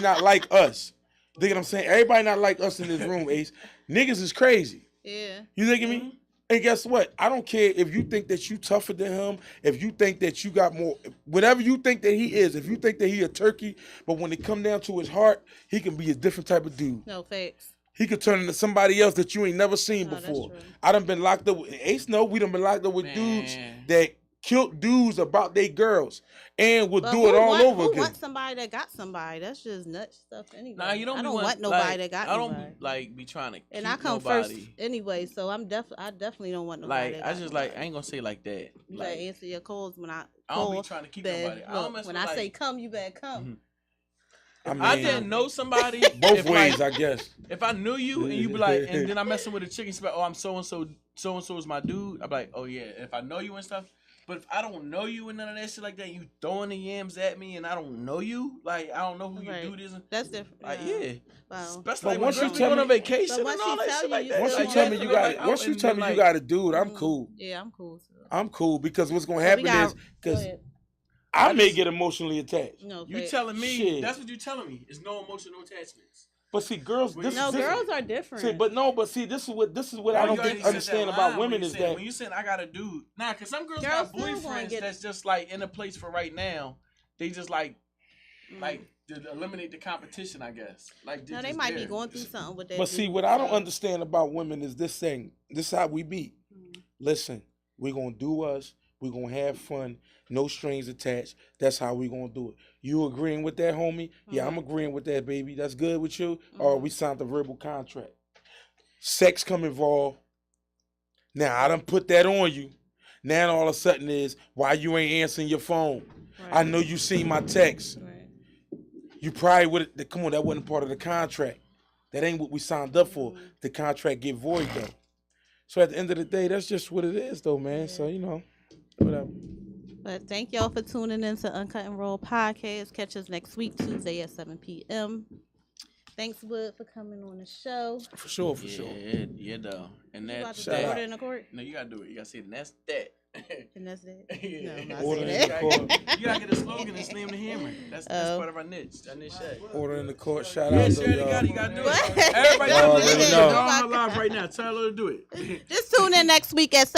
not like us. You know what I'm saying? Everybody not like us in this room, Ace. Niggas is crazy. Yeah. You thinking me? And guess what? I don't care if you think that you tougher than him, if you think that you got more, whatever you think that he is, if you think that he a turkey, but when it come down to his heart, he can be a different type of dude. No, facts. He could turn into somebody else that you ain't never seen before. I done been locked up with, Ace know, we done been locked up with dudes that killed dudes about their girls and would do it all over again. Who want somebody that got somebody? That's just nuts stuff anyway. Nah, you don't. I don't want nobody that got nobody. I don't be trying to. And I come first anyway, so I definitely don't want nobody. I ain't gonna say like that. You better answer your calls when I don't be trying to keep nobody. When I say come, you better come. I didn't know somebody. Both ways, I guess. If I knew you and you be like, and then I'm messing with a chick and she's like, oh, I'm so and so is my dude. I'm like, oh yeah. If I know you and stuff, but if I don't know you and none of that shit like that, you throwing the yams at me and I don't know you, like I don't know who your dude is. That's different. Like yeah. Wow. Especially like once you tell me on vacation and all that shit like that. Once you tell me you got, once you tell me you got a dude, I'm cool. Yeah, I'm cool. Too. I'm cool because what's gonna happen is because I may get emotionally attached. No, you telling me? Shit. That's what you telling me. It's no emotional attachments. But see, girls. Girls are different. See, but see, this is what I don't understand about women is that when you said I got a dude, because some girls got boyfriends that's just like in a place for right now. They just like to eliminate the competition, I guess. Like no, they might be going through something with that. But see, what I don't understand about women is this thing. This is how we be. Listen, we're gonna do us. We're gonna have fun. No strings attached. That's how we gonna do it. You agreeing with that, homie? Yeah, I'm agreeing with that, baby. That's good with you? Or we signed a verbal contract. Sex come involved. Now, I done put that on you. Now all of a sudden is, why you ain't answering your phone? Right. I know you seen my text. Right. You probably would, come on, that wasn't part of the contract. That ain't what we signed up for. The contract get void though. So at the end of the day, that's just what it is though, man. Yeah. So, whatever. But thank y'all for tuning in to UnKut&Raw Podcast. Catch us next week, Tuesday at 7 p.m. Thanks, Wood, for coming on the show. For sure, for sure. Yeah, though. And that's that. Order in the court? No, you gotta do it. You gotta say, and that's that. And that's that? Yeah. No, I'm not order saying that. You gotta get a slogan and slam the hammer. That's part of our niche. That niche shit. Order in the court. Shout out to y'all. You gotta do it. Everybody, I'm live right now. Tell her to do it. Just tune in next week at